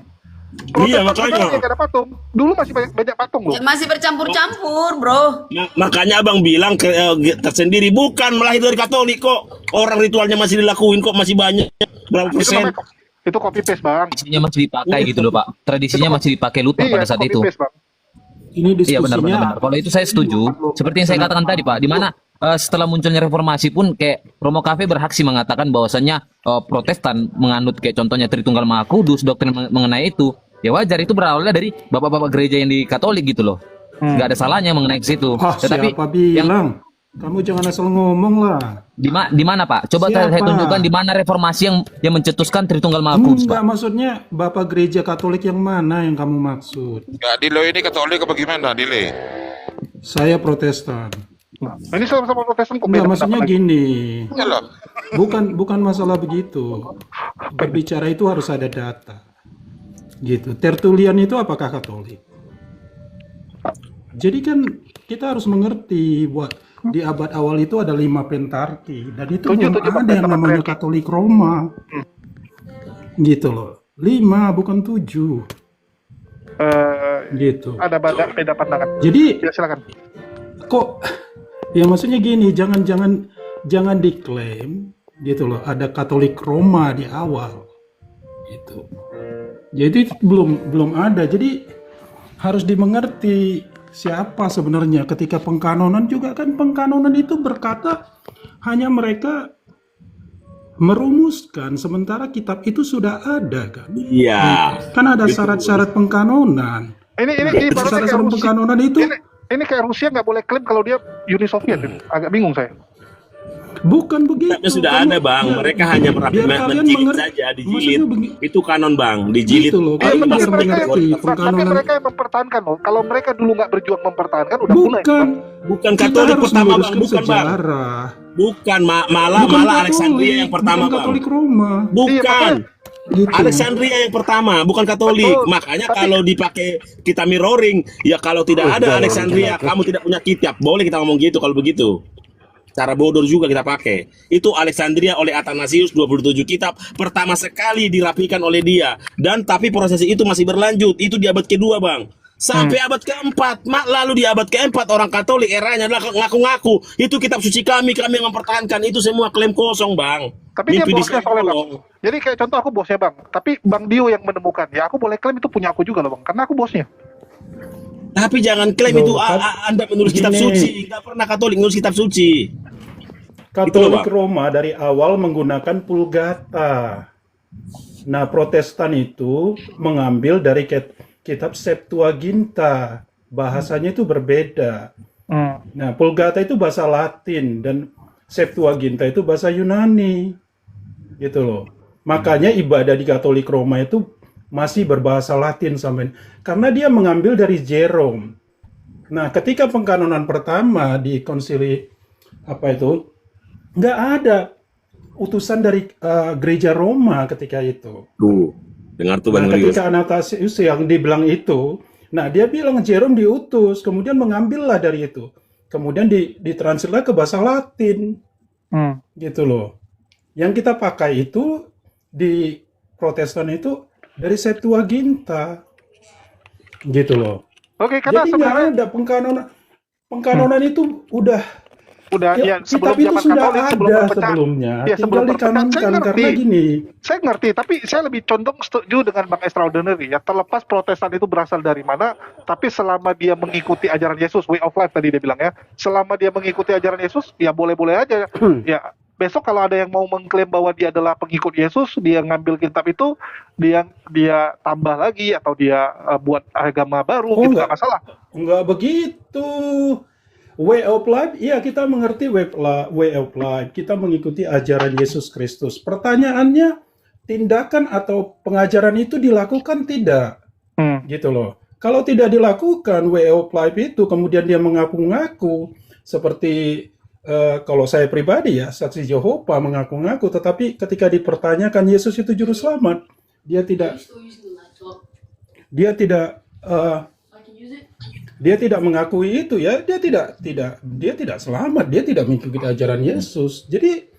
Iya, makanya ada patung. Dulu masih banyak patung loh. Masih bercampur-campur, bro. Makanya Abang bilang tersendiri, bukan melahir dari Katolik kok. Orang ritualnya masih dilakuin kok, masih banyak. Berapa persen? Itu copy paste Bang. Tradisinya masih dipakai gitu loh Pak. Tradisinya masih dipakai Luther pada saat itu. Paste, Bang. Ini Iya diskusinya benar. Kalau itu saya setuju. Seperti yang saya katakan tadi Pak, di mana setelah munculnya reformasi pun kayak Romo Cafe berhaksi mengatakan bahwasannya Protestan menganut kayak contohnya Tritunggal Maha Kudus, doktrin mengenai itu. Ya wajar, itu berawalnya dari bapak-bapak gereja yang di Katolik gitu loh. Nggak ada salahnya mengenai ke situ. Tetapi siapa bilang? Kamu jangan asal ngomong lah. Di mana Pak? Coba saya tunjukkan di mana reformasi yang mencetuskan Tritunggal Maha Kudus, Pak. Enggak, maksudnya Bapak gereja Katolik yang mana yang kamu maksud? Enggak, Dilo ini Katolik apa gimana, Dile? Saya Protestan. Ini sama-sama Protestan kok. Enggak, maksudnya gini. Enggak. Bukan masalah begitu. Berbicara itu harus ada data. Gitu. Tertullian itu apakah Katolik? Jadi kan kita harus mengerti buat di abad awal itu ada 5 pentarki dan itu belum ada yang namanya Katolik Roma. Gitu loh. 5 bukan 7. Gitu. Ada beda pandangan. Jadi ya, silakan. Kok ya maksudnya gini, jangan diklaim gitu loh ada Katolik Roma di awal. Gitu. Jadi itu belum ada. Jadi harus dimengerti siapa sebenarnya ketika pengkanonan juga kan, pengkanonan itu berkata hanya mereka merumuskan, sementara kitab itu sudah ada kan. Iya. Kan ada syarat-syarat pengkanonan. Ini baru syarat-syarat pengkanonan itu. Ini kayak Rusia nggak boleh klaim kalau dia Uni Soviet. Agak bingung saya. Bukan begitu. Kitabnya sudah ada Bang, mereka hanya menjilid saja, dijilid. Itu kanon Bang, dijilid. Gitu loh, tapi pengkanonan. mereka yang mempertahankan loh. Kalau mereka dulu nggak berjuang mempertahankan, udah mulai. Bukan Katolik pertama Bang, bukan Bang. Bukan, malah Alexandria yang pertama Bang. Katolik Roma. Bukan. Gitu. Alexandria yang pertama, bukan Katolik. Makanya kalau dipakai kita mirroring, ya kalau tidak ada Alexandria, kamu tidak punya kitab. Boleh kita ngomong gitu kalau begitu. Cara bodoh juga kita pakai. Itu Alexandria oleh Athanasius, 27 kitab pertama sekali dirapikan oleh dia. Dan tapi proses itu masih berlanjut. Itu di abad kedua Bang. Sampai abad keempat. Lalu di abad keempat orang Katolik eranya adalah ngaku-ngaku. Itu kitab suci kami yang mempertahankan. Itu semua klaim kosong Bang. Tapi dia bosnya soalnya Bang. Jadi kayak contoh aku bosnya Bang. Tapi Bang Dio yang menemukan. Ya aku boleh klaim itu punya aku juga loh Bang. Karena aku bosnya. Tapi jangan klaim itu Anda menulis kitab suci. Nggak pernah Katolik menulis kitab suci. Katolik Roma dari awal menggunakan Vulgata. Nah, Protestan itu mengambil dari kitab Septuaginta. Bahasanya itu berbeda. Nah, Vulgata itu bahasa Latin dan Septuaginta itu bahasa Yunani. Gitu loh. Makanya ibadah di Katolik Roma itu masih berbahasa Latin sampai karena dia mengambil dari Jerome. Nah, ketika pengkanonan pertama di konsili nggak ada utusan dari gereja Roma ketika itu. Dengar tuh Bang. Ketika Anastasius yang dibilang itu, nah dia bilang Jerome diutus, kemudian mengambillah dari itu, kemudian ditranslate ke bahasa Latin, gitu loh. Yang kita pakai itu di Protestan itu dari Septuaginta. Gitu loh. Oke, karena Jadi nggak sebenarnya ada pengkanonan itu udah ya kitab sebelum itu zaman sudah Katolik, sebelum ada berpecah. sebelumnya, Ya, sebelum tinggal berpecah, saya dikanonkan ngerti. karena gini. Saya ngerti, tapi saya lebih condong setuju dengan Bang Extraordinary ya. Terlepas Protestan itu berasal dari mana, tapi selama dia mengikuti ajaran Yesus, way of life tadi dia bilang ya, selama dia mengikuti ajaran Yesus, ya boleh-boleh aja. Ya, besok kalau ada yang mau mengklaim bahwa dia adalah pengikut Yesus, dia ngambil kitab itu, dia tambah lagi atau dia buat agama baru, gitu nggak masalah. Enggak begitu. Way of life, iya kita mengerti way of life. Kita mengikuti ajaran Yesus Kristus. Pertanyaannya, tindakan atau pengajaran itu dilakukan tidak? Gitu loh. Kalau tidak dilakukan way of life itu, kemudian dia mengaku-ngaku, seperti kalau saya pribadi ya, saksi Yehova mengaku-ngaku, tetapi ketika dipertanyakan Yesus itu juru selamat, dia tidak mengakui itu ya, dia tidak selamat, dia tidak mengikuti ajaran Yesus. Jadi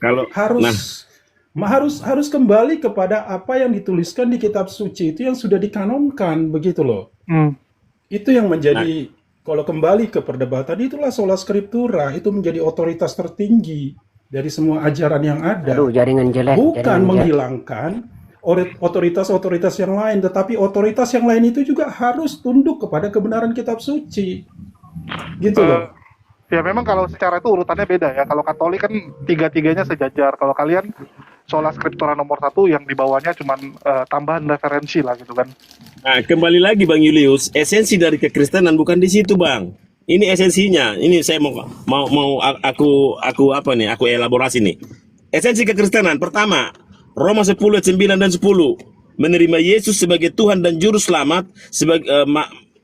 harus kembali kepada apa yang dituliskan di kitab suci itu yang sudah dikanonkan, begitu loh. Itu yang menjadi kalau kembali ke perdebatan, itulah sola scriptura, itu menjadi otoritas tertinggi dari semua ajaran yang ada. Jaringan jelek. Bukan menghilangkan otoritas-otoritas yang lain, tetapi otoritas yang lain itu juga harus tunduk kepada kebenaran kitab suci. Gitu loh. Ya memang kalau secara itu urutannya beda ya. Kalau Katolik kan tiga-tiganya sejajar. Kalau kalian sola scriptura nomor 1, yang di bawahnya cuma tambahan referensi lah gitu kan. Nah, kembali lagi Bang Julius, esensi dari kekristenan bukan di situ, Bang. Ini esensinya. Ini saya mau aku elaborasi nih. Esensi kekristenan pertama, Roma 10 ayat 9 dan 10, menerima Yesus sebagai Tuhan dan juru selamat, sebagai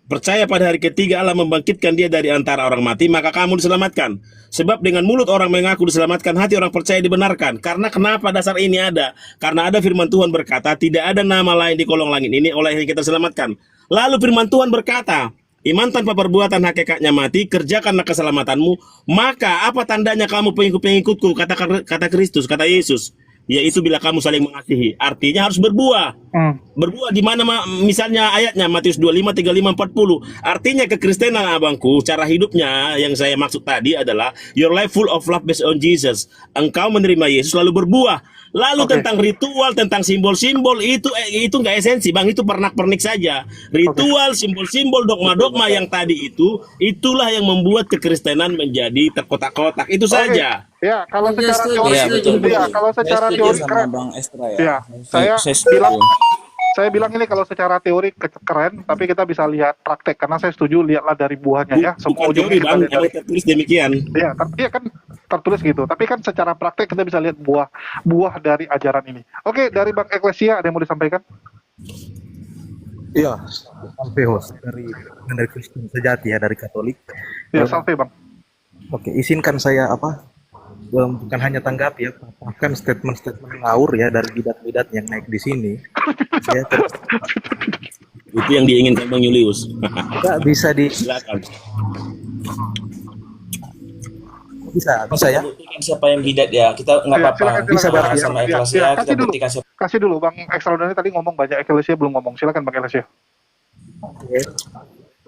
percaya pada hari ketiga Allah membangkitkan dia dari antara orang mati, maka kamu diselamatkan. Sebab dengan mulut orang mengaku diselamatkan, hati orang percaya dibenarkan. Karena kenapa dasar ini ada? Karena ada firman Tuhan berkata, tidak ada nama lain di kolong langit ini oleh yang kita selamatkan. Lalu firman Tuhan berkata, iman tanpa perbuatan hakikatnya mati, kerjakanlah keselamatanmu. Maka apa tandanya kamu pengikut-pengikutku, kata Kristus, kata Yesus, yaitu bila kamu saling mengasihi. Artinya harus berbuah. Berbuah di mana misalnya ayatnya Matius 25, 35, 40. Artinya kekristenan abangku, cara hidupnya yang saya maksud tadi adalah your life full of love based on Jesus. Engkau menerima Yesus lalu berbuah. Lalu tentang ritual, tentang simbol-simbol itu nggak esensi, Bang. Itu pernak-pernik saja. Ritual, simbol-simbol, dogma-dogma yang tadi itulah yang membuat kekristenan menjadi terkotak-kotak. Itu saja. Ya, kalau secara teori, kalau secara teori keren. Bang Estra Ya, saya bilang ini kalau secara teori keren, tapi kita bisa lihat praktek, karena saya setuju lihatlah dari buahnya ya. Bukan teori, Bang, yang tertulis demikian. Ya, kan tertulis gitu. Tapi kan secara praktek kita bisa lihat buah dari ajaran ini. Oke, dari Bang Eklesia ada yang mau disampaikan? Iya, sampai host dari Kristen sejati ya, dari Katolik. Ya, sampai Bang. Oke, izinkan saya bukan hanya tanggapi ya, bahkan statement-statement ngawur ya dari bidat-bidat yang naik di sini. Ya, itu yang diinginkan Bang Julius. Nggak bisa Silakan. Bisa ya. Siapa yang bidat ya? Kita nggak apa-apa. Bisa bahas sama Eklesia. Kita buktikan siapa. Kasih dulu Bang Extraordinary tadi ngomong banyak, Eklesia belum ngomong. Silakan Bang Eklesia.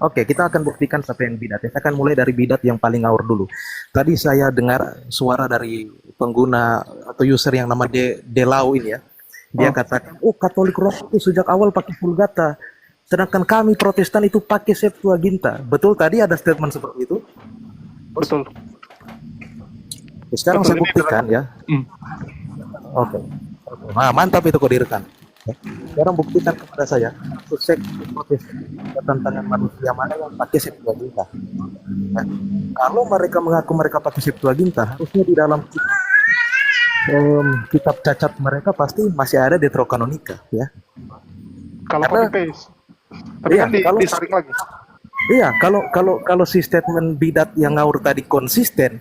Oke, kita akan buktikan siapa yang bidat. Saya akan mulai dari bidat yang paling ngawur dulu. Tadi saya dengar suara dari pengguna atau user yang nama Delau ini ya. Dia katakan, Katolik Roma itu sejak awal pakai Vulgata. Sedangkan kami Protestan itu pakai Septuaginta. Betul tadi ada statement seperti itu? Betul. Sekarang saya buktikan ya. Oke. Nah, mantap itu kok direkam. Sekarang buktikan kepada saya sukses Protestan tantangan manusia mana yang pakai Septuaginta. Nah, kalau mereka mengaku mereka pakai Septuaginta, harusnya di dalam kitab cacat mereka pasti masih ada Deuterokanonika ya. Kalau copy paste. Tapi kan disaring lagi. Iya, kalau si statement bidat yang ngawur tadi konsisten.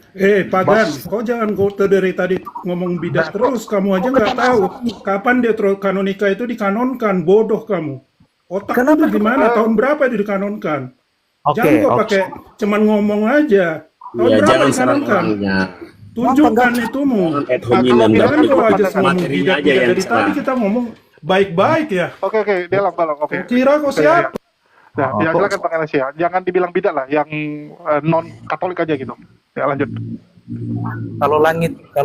Pagan, kau jangan dari tadi ngomong bidat terus. Kamu aja nggak tahu kapan Deuterokanonika itu dikanonkan. Bodoh kamu. Otak itu gimana? Tahun berapa itu dikanonkan? Jangan kau pakai cuman ngomong aja. Tahun berapa dikanonkan? Tunjukkan itumu. Jangan kau aja ngomong bidat. Dari tadi kita ngomong baik-baik ya. Oke, dia lang. Kira kau siapa? Ya, Oh, ya kok silakan Bang Elesia. Jangan dibilang bidat lah, yang non Katolik aja gitu. Ya lanjut. kalau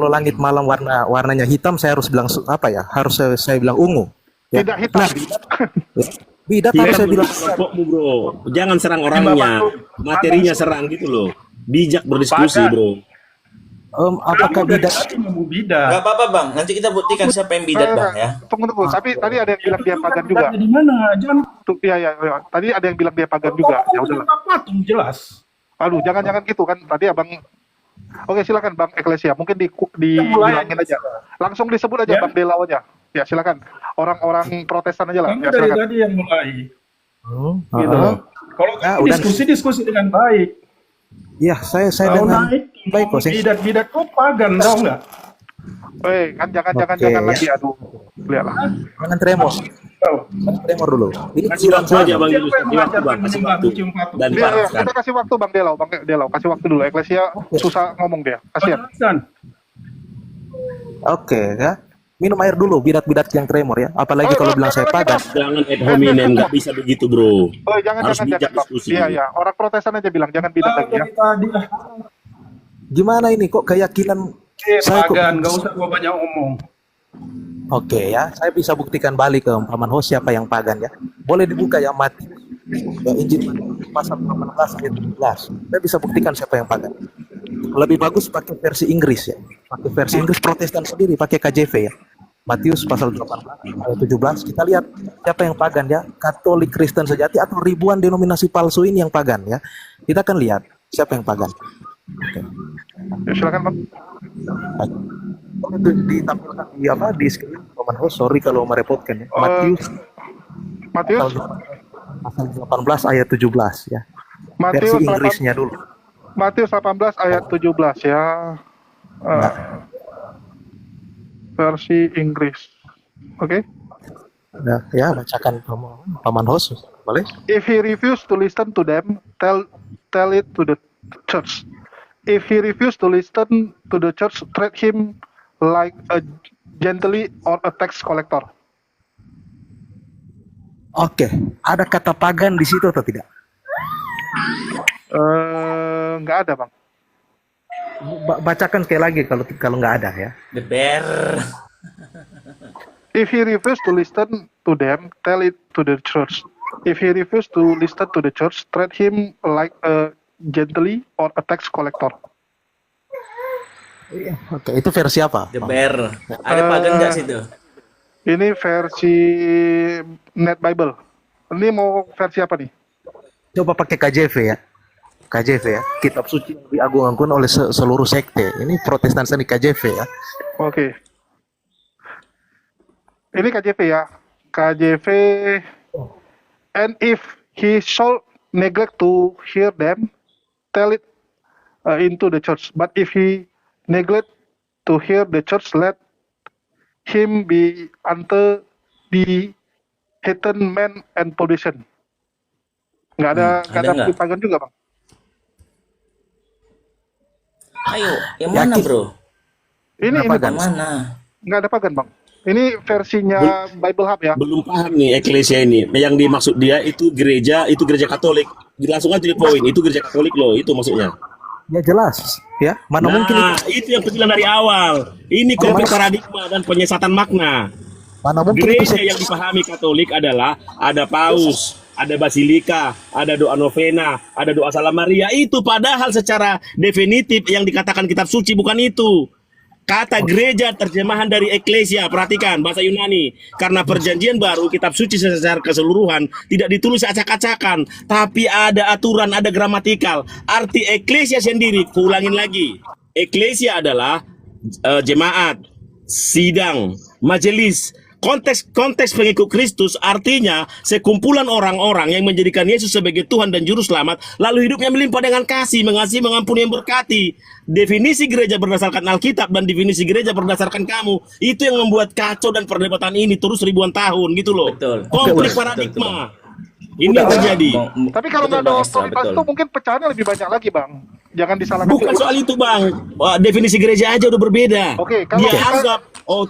langit malam warnanya hitam, saya harus bilang apa ya? Harus saya bilang ungu. Ya. Tidak hitam. Nah, bidat harus saya bilang kelompokmu bro, jangan serang orangnya, materinya serang gitu loh. Bijak berdiskusi bro. apakah bidat Gak apa-apa bang, nanti kita buktikan siapa yang bidat bang ya. Tunggu. Tapi tadi ada yang bilang dia pagan juga. Di mana? Jangan Tuh, ya. Tadi ada yang bilang dia pagan juga. Ya udahlah. patung jelas. Aduh, jangan gitu kan. Tadi abang. Oke, silakan Bang Eklesia. Mungkin dibilangin aja. Langsung disebut aja Ya. Bang Delau aja. Ya silakan. Orang-orang Protestan aja lah. Kamu Ya dari silakan. tadi yang mulai. Gitu Heeh. loh. Kalau Ya, kamu udah. diskusi dengan baik. Ya, saya Kalau dengan naik baik kok. bidat-bidat kok pagan tau nggak? Kan jangan Oke, ya. lagi. Aduh, lihatlah. Jangan tremor. Tahu. Jangan tremor dulu. Ini Kasih giliran waktu aja saya. bang Siapa Yunus, yang kasih waktu bang, mengajarkan kasih menyembah waktu cium patung? dan Iya, dipanaskan. kita kasih waktu Bang Delau, kasih waktu dulu. Eklesia susah ngomong dia. Kasihan. Kan? Oke, ya. Minum air dulu, bidat-bidat yang tremor ya. Apalagi kalau bilang saya pagan. Jangan ad hominem, nggak bisa begitu bro. Oh, jangan Harus bijak Bang. diskusi. Iya. Orang Protestan aja bilang jangan bidat lagi ya. Dari tadi Gimana ini kok keyakinan saya kok pagan, nggak usah gua banyak omong. Oke ya, saya bisa buktikan balik ke Paman Host siapa yang pagan ya. Boleh dibuka ya Matius. Ya, Injil Matius pasal 18 ayat 17. Saya bisa buktikan siapa yang pagan. Lebih bagus pakai versi Inggris ya. Pakai versi Inggris Protestan sendiri pakai KJV ya. Matius pasal 18 ayat 17. Kita lihat siapa yang pagan ya. Katolik Kristen sejati atau ribuan denominasi palsu ini yang pagan ya. Kita akan lihat siapa yang pagan. Oke. Ya, silakan Bang. Itu ditampilkan di screen Paman Host. Sorry kalau merepotkan ya. Matius pasal 18 ayat 17 ya. Versi Matius Inggrisnya dulu. Matius 18 ayat 17 ya. Versi Inggris. Oke. Ya, bacakan Paman Host. Boleh? If he refuse to listen to them, tell it to the church. If he refuse to listen to the church, treat him like a gently or a tax collector. Oke, ada kata pagan di situ atau tidak? Nggak ada Bang. Bacakan sekali lagi kalau nggak ada ya. The bear. If he refuse to listen to them, tell it to the church. If he refuse to listen to the church, treat him like a gently or a tax collector. Oke, itu versi apa? The bear. Ada pagan nggak situ? Ini versi Net Bible. Ini mau versi apa nih? Coba pakai KJV ya. KJV ya. Kitab suci yang diagung-agungkan oleh seluruh sekte. Ini Protestan seni KJV ya. Oke. Ini KJV ya. KJV. And if he shall neglect to hear them, tell it into the church. But if he neglect to hear the church, let him be unto the heathen man and pollution. Nggak ada nggak? pagan juga Bang. Ayo, yang mana bro? Ini pagan? Bang. Mana? Nggak ada pagan Bang. Ini versinya Bible Hub ya. Belum paham nih Eklesia ini. Yang dimaksud dia itu gereja Katolik. Langsung aja di poin, itu gereja Katolik loh, itu maksudnya. Ya jelas ya. Mana Nah, mungkin itu yang kecilan dari awal. Ini konflik paradigma dan penyesatan makna. mana mungkin itu Gereja yang dipahami Katolik adalah ada paus, ada basilika, ada doa novena, ada doa salam Maria. Itu padahal secara definitif yang dikatakan kitab suci bukan itu. Kata gereja terjemahan dari Eklesia, perhatikan bahasa Yunani. Karena perjanjian baru, kitab suci secara keseluruhan tidak ditulis acak-acakan, tapi ada aturan, ada gramatikal. Arti Eklesia sendiri, kulangin lagi. Eklesia adalah jemaat, sidang, majelis. Konteks pengikut Kristus artinya sekumpulan orang-orang yang menjadikan Yesus sebagai Tuhan dan Juru Selamat, lalu hidupnya melimpah dengan kasih, mengasihi, mengampuni, yang berkati. Definisi gereja berdasarkan Alkitab dan definisi gereja berdasarkan kamu, itu yang membuat kacau dan perdebatan ini terus ribuan tahun gitu loh. Betul. Konflik Betul, paradigma. Ini yang terjadi. Tapi kalau nggak ada otoritas itu mungkin pecahannya lebih banyak lagi Bang. Jangan disalahkan. Bukan soal itu Bang. Wah, definisi gereja aja udah berbeda. Oke, kalau dia anggap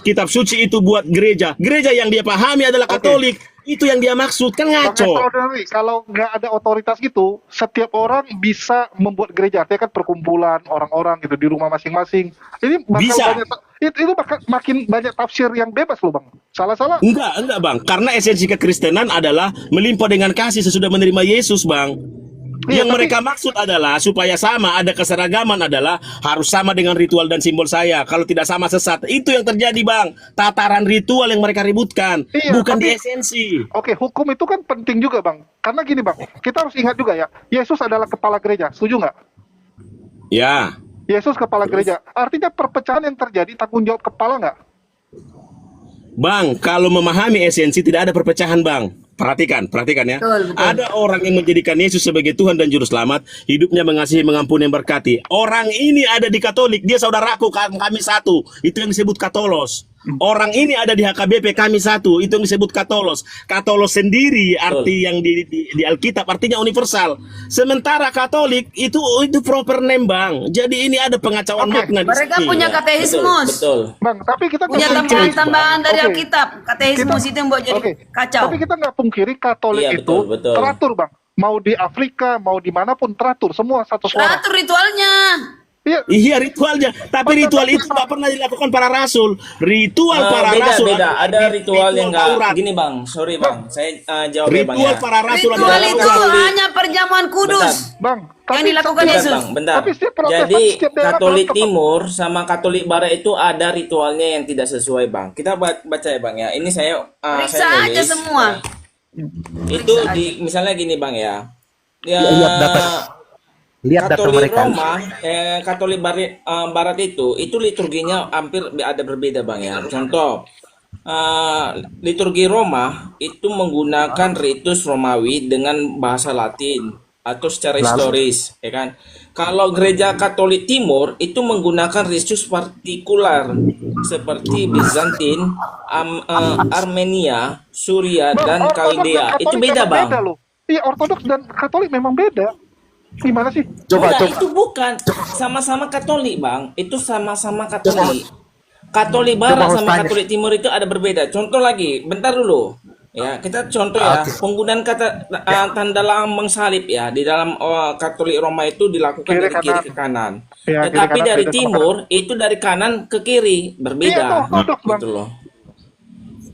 kitab suci itu buat gereja. Gereja yang dia pahami adalah Katolik. Itu yang dia maksud, kan Bang ngaco. Extraordinary, kalau nggak ada otoritas gitu, setiap orang bisa membuat gereja, artinya kan perkumpulan orang-orang gitu di rumah masing-masing. Ini bakal Bisa. banyak, itu bakal makin banyak tafsir yang bebas loh bang. Salah-salah. Enggak bang, karena esensi kekristenan adalah melimpah dengan kasih sesudah menerima Yesus bang. Iya, Yang mereka maksud adalah supaya sama, ada keseragaman adalah harus sama dengan ritual dan simbol saya. Kalau tidak sama sesat. Itu yang terjadi bang. Tataran ritual yang mereka ributkan, Iya, bukan di tapi- esensi. Oke, hukum itu kan penting juga bang. Karena gini bang, kita harus ingat juga ya, Yesus adalah kepala gereja, setuju nggak? Ya, Yesus kepala gereja, artinya perpecahan yang terjadi tanggung jawab kepala nggak? bang, kalau memahami esensi tidak ada perpecahan bang. Perhatikan ya. Betul, betul. Ada orang yang menjadikan Yesus sebagai Tuhan dan Juru Selamat, hidupnya mengasihi, mengampuni, yang berkati. Orang ini ada di Katolik, dia saudaraku, kami satu. Itu yang disebut Katolos. Orang ini ada di HKBP, kami satu. Itu yang disebut Katolos. Katolos sendiri arti yang di Alkitab artinya universal. Sementara Katolik itu proper name bang. Jadi ini ada pengacauan makna di Mereka sini. punya katekismus. Betul. Bang, tapi kita Punya nggak pungkiri- tambahan-tambahan dari Oke. Alkitab. Katekismus Kita- itu yang buat jadi Oke. kacau. Tapi kita nggak pungkiri Katolik Iya, itu betul. teratur bang. Mau di Afrika, mau dimanapun teratur, semua satu suara. Teratur ritualnya. Iya, Iya ritualnya, tapi ritual itu nggak pernah dilakukan para rasul. Ritual para Beda, rasul beda. adalah Ada ritual yang nggak Taurat. gini bang. Sorry bang, saya jawab ya bang Ritual ya. para rasul Ritual adalah itu hanya perjamuan kudus bang. yang dilakukan Bentar, Yesus. bang, bentar. Tapi setiap Protestan, Jadi setiap daerah Katolik tetap- Timur sama Katolik Barat itu ada ritualnya yang tidak sesuai bang. Kita baca ya bang ya. Ini saya Periksa saya aja nulis. semua. Itu di misalnya gini bang ya. Ya, Lihat data. Lihat data Katolik mereka. Roma, Katolik Barat itu liturginya hampir ada berbeda bang ya. Contoh, liturgi Roma itu menggunakan ritus Romawi dengan bahasa Latin atau secara historis, ya kan? Kalau gereja Katolik Timur itu menggunakan ritus partikular seperti Bizantin, Armenia, Suria, Bang, dan Ortodoks Kaldea. dan Itu Katolik beda memang bang. Beda loh. Iya, Ortodoks dan Katolik memang beda. Gimana sih? Enggak, itu bukan sama-sama Katolik, Bang. Itu sama-sama Katolik. Katolik Barat Coba sama tanya. Katolik Timur itu ada berbeda. Contoh lagi, bentar dulu. Ya, kita contoh ya, penggunaan kata tanda lambang salib ya di dalam Katolik Roma itu dilakukan Kiri dari kiri kanan. ke kanan. Iya, kiri Tetapi kanan dari beda sama timur itu dari kanan ke kiri, Iya, berbeda. itu Ortodoks, Bang. Gitu loh.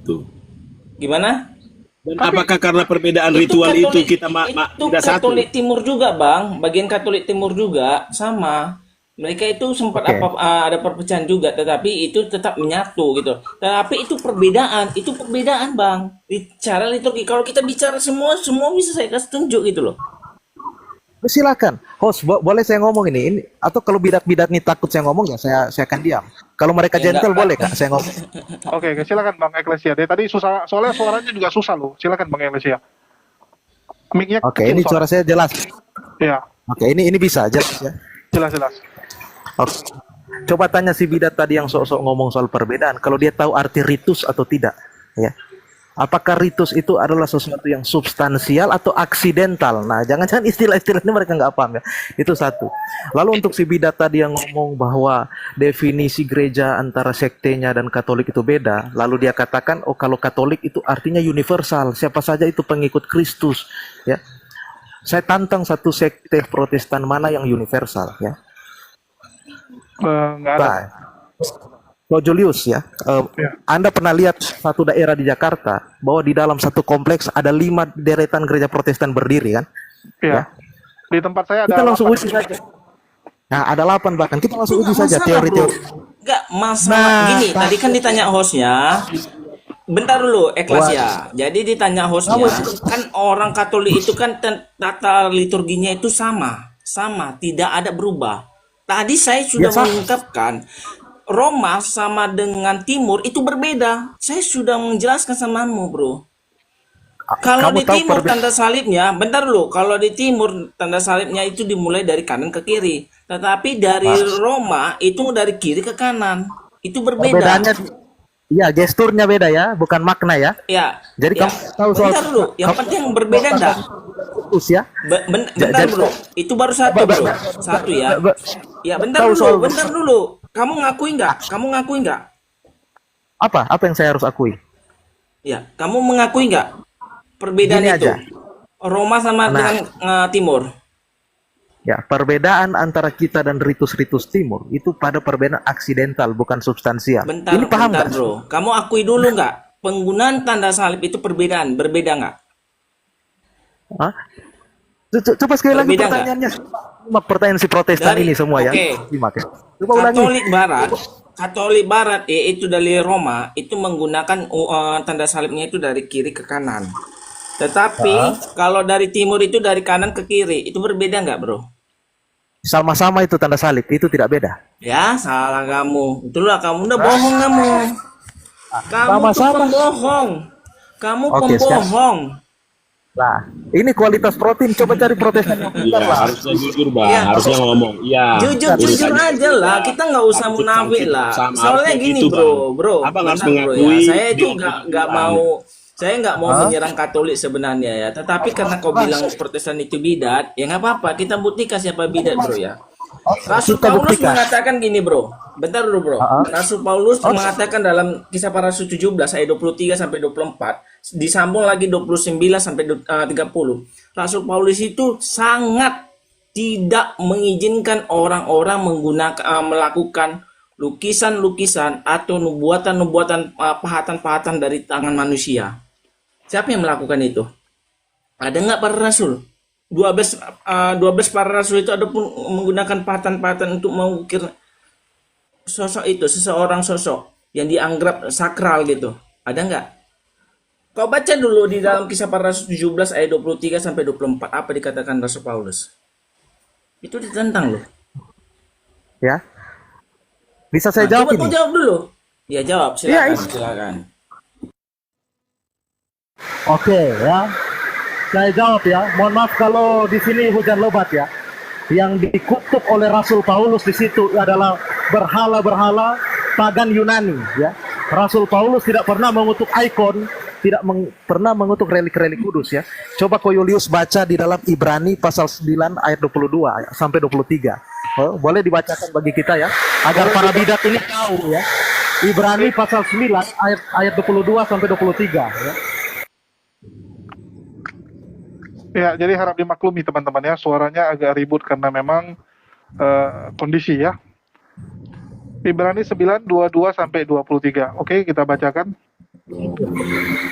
Tuh. Gimana? Dan apakah karena perbedaan ritual itu kita itu tidak satu? Katolik Timur juga bang, bagian Katolik Timur juga sama. Mereka itu sempat Oke. ada perpecahan juga, tetapi itu tetap menyatu gitu. Tapi itu perbedaan bang. Cara liturgi, kalau kita bicara semua bisa saya kasih tunjuk gitu loh. Silakan, host, boleh saya ngomong ini atau kalau bidat-bidat nih takut saya ngomong ya saya akan diam. Kalau mereka Ya, gentle enggak, boleh kak saya ngomong. Oke, silakan Bang Eklesia. Dari tadi susah, soalnya suaranya juga susah loh. Silakan Bang Eklesia. Mic-nya Oke, kecil ini soalnya. suara saya jelas. Iya, Oke, ini bisa jelas ya. jelas. Oke. Coba tanya si bidat tadi yang sok-sok ngomong soal perbedaan, kalau dia tahu arti ritus atau tidak, ya. Apakah ritus itu adalah sesuatu yang substansial atau aksidental? Nah, jangan-jangan istilah-istilah ini mereka nggak paham ya. Itu satu. Lalu untuk si bidat tadi yang ngomong bahwa definisi gereja antara sektenya dan Katolik itu beda, lalu dia katakan, oh kalau Katolik itu artinya universal, siapa saja itu pengikut Kristus, ya. Saya tantang satu sekte Protestan mana yang universal, ya. Nggak ada. Baik. Ko Julius ya, Anda pernah lihat satu daerah di Jakarta bahwa di dalam satu kompleks ada 5 deretan gereja Protestan berdiri kan? Iya. Di tempat saya ada Kita langsung 8. uji saja. Nah, ada 8 bahkan. Kita langsung uji Nggak saja masalah, teori-teori. Enggak masalah. Nah, Gini, tadi kan ditanya hostnya. Bentar dulu, Eklesia. Jadi ditanya hostnya, kan orang Katolik itu kan tata liturginya itu sama, tidak ada berubah. Tadi saya sudah Biasa. mengungkapkan Roma sama dengan Timur itu berbeda. Saya sudah menjelaskan samamu, bro. Kalau Kamu di tahu timur tanda salibnya, bentar dulu. Kalau di timur tanda salibnya itu dimulai dari kanan ke kiri. Tetapi dari Roma itu dari kiri ke kanan. Itu berbeda. Perbedaannya, iya gesturnya beda ya, bukan makna ya. Ya. Jadi ya. kamu tahu soal Bentar dulu. Yang penting berbeda enggak? Terus ya. Bentar bro. Itu baru satu bro. Satu ya. Ya bentar Tahu soal- dulu. Bentar dulu. Kamu ngakui enggak? Kamu ngakui enggak? Apa yang saya harus akui? Ya. Kamu mengakui enggak? perbedaan Gini itu? aja. Roma sama Nah. dengan Timur. Ya, perbedaan antara kita dan ritus-ritus timur itu pada perbedaan aksidental, bukan substansial. Bentar, Ini paham bentar nggak? bro. Kamu akui dulu nggak? Penggunaan tanda salib itu berbeda nggak? Hah? Coba sekali lagi Berbeda nggak? pertanyaannya. Simak pertanyaan si Protestan ini semua ya. Oke. Simak ya. Coba ulangi. Katolik Barat, yaitu dari Roma, itu menggunakan tanda salibnya itu dari kiri ke kanan. Tetapi kalau dari timur itu dari kanan ke kiri, itu berbeda nggak bro? Sama-sama itu tanda salib, itu tidak beda. Ya, salah kamu. Itulah kamu udah bohong kamu. Kamu tuh Sama-sama. pembohong. Kamu Oke, pembohong. Nah, ini kualitas protein. Coba cari Protestan yang Iya, benar lah. harusnya jujur, Bang. Iya. Harusnya ngomong. Iya. Jujur aja lah, kita nggak usah munafik lah. Sama, Soalnya harusnya gini gitu, bro, Abang harus bentar, bro, mengakui ya. Saya itu dia nggak mau menyerang Katolik sebenarnya ya. Tetapi karena kau bilang Protestan itu bidat, ya nggak apa-apa. Kita buktikan siapa bidat bro ya. Rasul Kita Paulus buktikan. mengatakan gini bro, bentar dulu bro. Rasul Paulus mengatakan dalam Kisah Para Rasul 17 ayat 23 sampai 24, disambung lagi 29 sampai 30. Rasul Paulus itu sangat tidak mengizinkan orang-orang melakukan lukisan-lukisan atau nubuatan-nubuatan pahatan-pahatan dari tangan manusia. Siapa yang melakukan itu? Ada nggak para rasul? 12 para rasul itu ada pun menggunakan pahatan-pahatan untuk mengukir sosok itu, seseorang sosok yang dianggap sakral gitu. Ada nggak? Kau baca dulu di dalam Kisah Para Rasul 17 ayat 23 sampai 24 apa dikatakan Rasul Paulus. Itu ditentang loh. Ya. Bisa saya jawab Coba ini? kau jawab dulu. Ya jawab, Iya, silakan. Oke ya. Saya jawab ya. Mohon maaf kalau di sini hujan lebat ya. Yang dikutuk oleh Rasul Paulus di situ adalah berhala-berhala pagan Yunani ya. Rasul Paulus tidak pernah mengutuk ikon, tidak pernah mengutuk relik-relik kudus ya. Coba Koyulius baca di dalam Ibrani pasal 9 ayat 22 sampai 23. Oh, boleh dibacakan bagi kita ya, agar para bidat ini tahu ya. Ibrani pasal 9 ayat 22 sampai 23 ya. Ya, jadi harap dimaklumi teman-teman ya, suaranya agak ribut karena memang kondisi ya. Ibrani 9, 22 sampai 23. Oke, kita bacakan.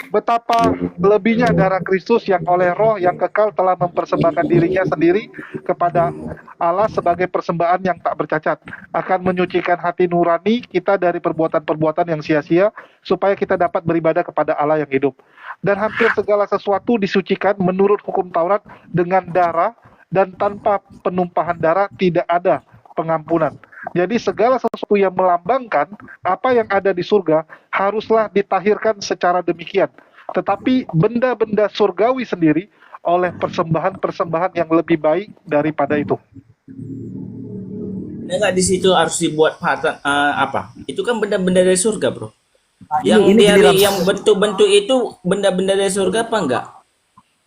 Betapa lebihnya darah Kristus yang oleh roh yang kekal telah mempersembahkan dirinya sendiri kepada Allah sebagai persembahan yang tak bercacat, akan menyucikan hati nurani kita dari perbuatan-perbuatan yang sia-sia, supaya kita dapat beribadah kepada Allah yang hidup. Dan hampir segala sesuatu disucikan menurut hukum Taurat dengan darah, dan tanpa penumpahan darah tidak ada pengampunan. Jadi segala sesuatu yang melambangkan apa yang ada di surga haruslah ditahirkan secara demikian. Tetapi benda-benda surgawi sendiri oleh persembahan-persembahan yang lebih baik daripada itu. Enggak di situ harus dibuat pahatan apa? Itu kan benda-benda dari surga, bro. Yang ini giliran- yang bentuk-bentuk itu benda-benda dari surga apa enggak?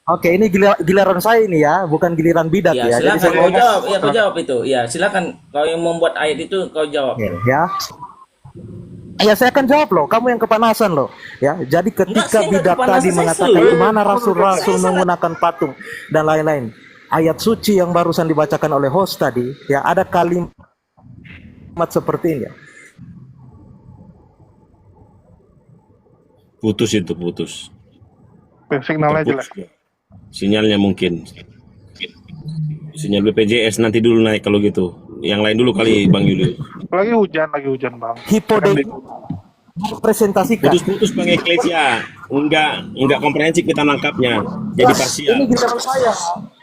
Oke, ini giliran saya ini ya, bukan giliran bidat Ya, ya. Jadi silakan saya kau ngomong- jawab. Ya, kau jawab itu. Ya, silakan. Kau yang membuat ayat itu kau jawab. Ya. Ya saya akan jawab loh, kamu yang kepanasan loh. Ya, jadi ketika saya nggak bidat kepanasan, tadi saya mengatakan serius. di mana rasul-rasul menggunakan patung dan lain-lain. Ayat suci yang barusan dibacakan oleh host tadi, ya ada kalimat seperti ini ya. Putus itu, putus. Signalnya jelek. Sinyalnya mungkin. Sinyal BPJS nanti dulu naik kalau gitu. Yang lain dulu kali Bang Yulius. Lagi hujan Bang. Hipodei presentasikan. Putus-putus Bang Eklesia. Enggak komprehensif kita nangkapnya. Jadi parsial. Ini giliran saya.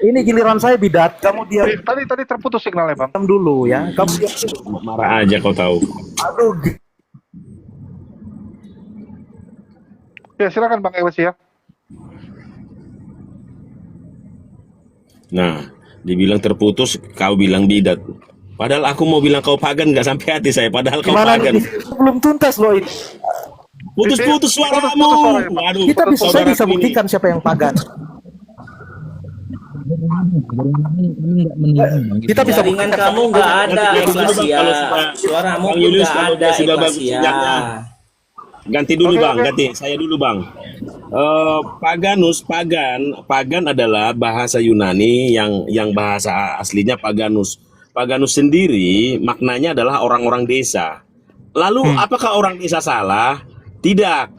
Ini giliran saya bidat. Kamu diam Tadi terputus signalnya Bang. dulu ya. Kamu diam. Marah aja kau tahu. Aduh. Ya silakan Bang Ewes ya. Nah, dibilang terputus, kau bilang bidat. Padahal aku mau bilang kau pagan, nggak sampai hati saya. Padahal kau Gimana pagan. nih? Belum tuntas loh ini. Putus-putus suaramu. Waduh, Saya bisa saudaraku ini. buktikan siapa yang pagan. Kita bisa Jaringan buktikan. kamu nggak ada, Nanti Eklesia. kalau sudah- Suaramu Bang pun Julius, nggak kalau ada, dia sudah bagus Eklesia. sinyalnya. Ganti dulu Oke, bang, oke. ganti saya dulu bang. Pagan adalah bahasa Yunani yang bahasa aslinya paganus. Paganus sendiri maknanya adalah orang-orang desa. Lalu apakah orang desa salah? Tidak.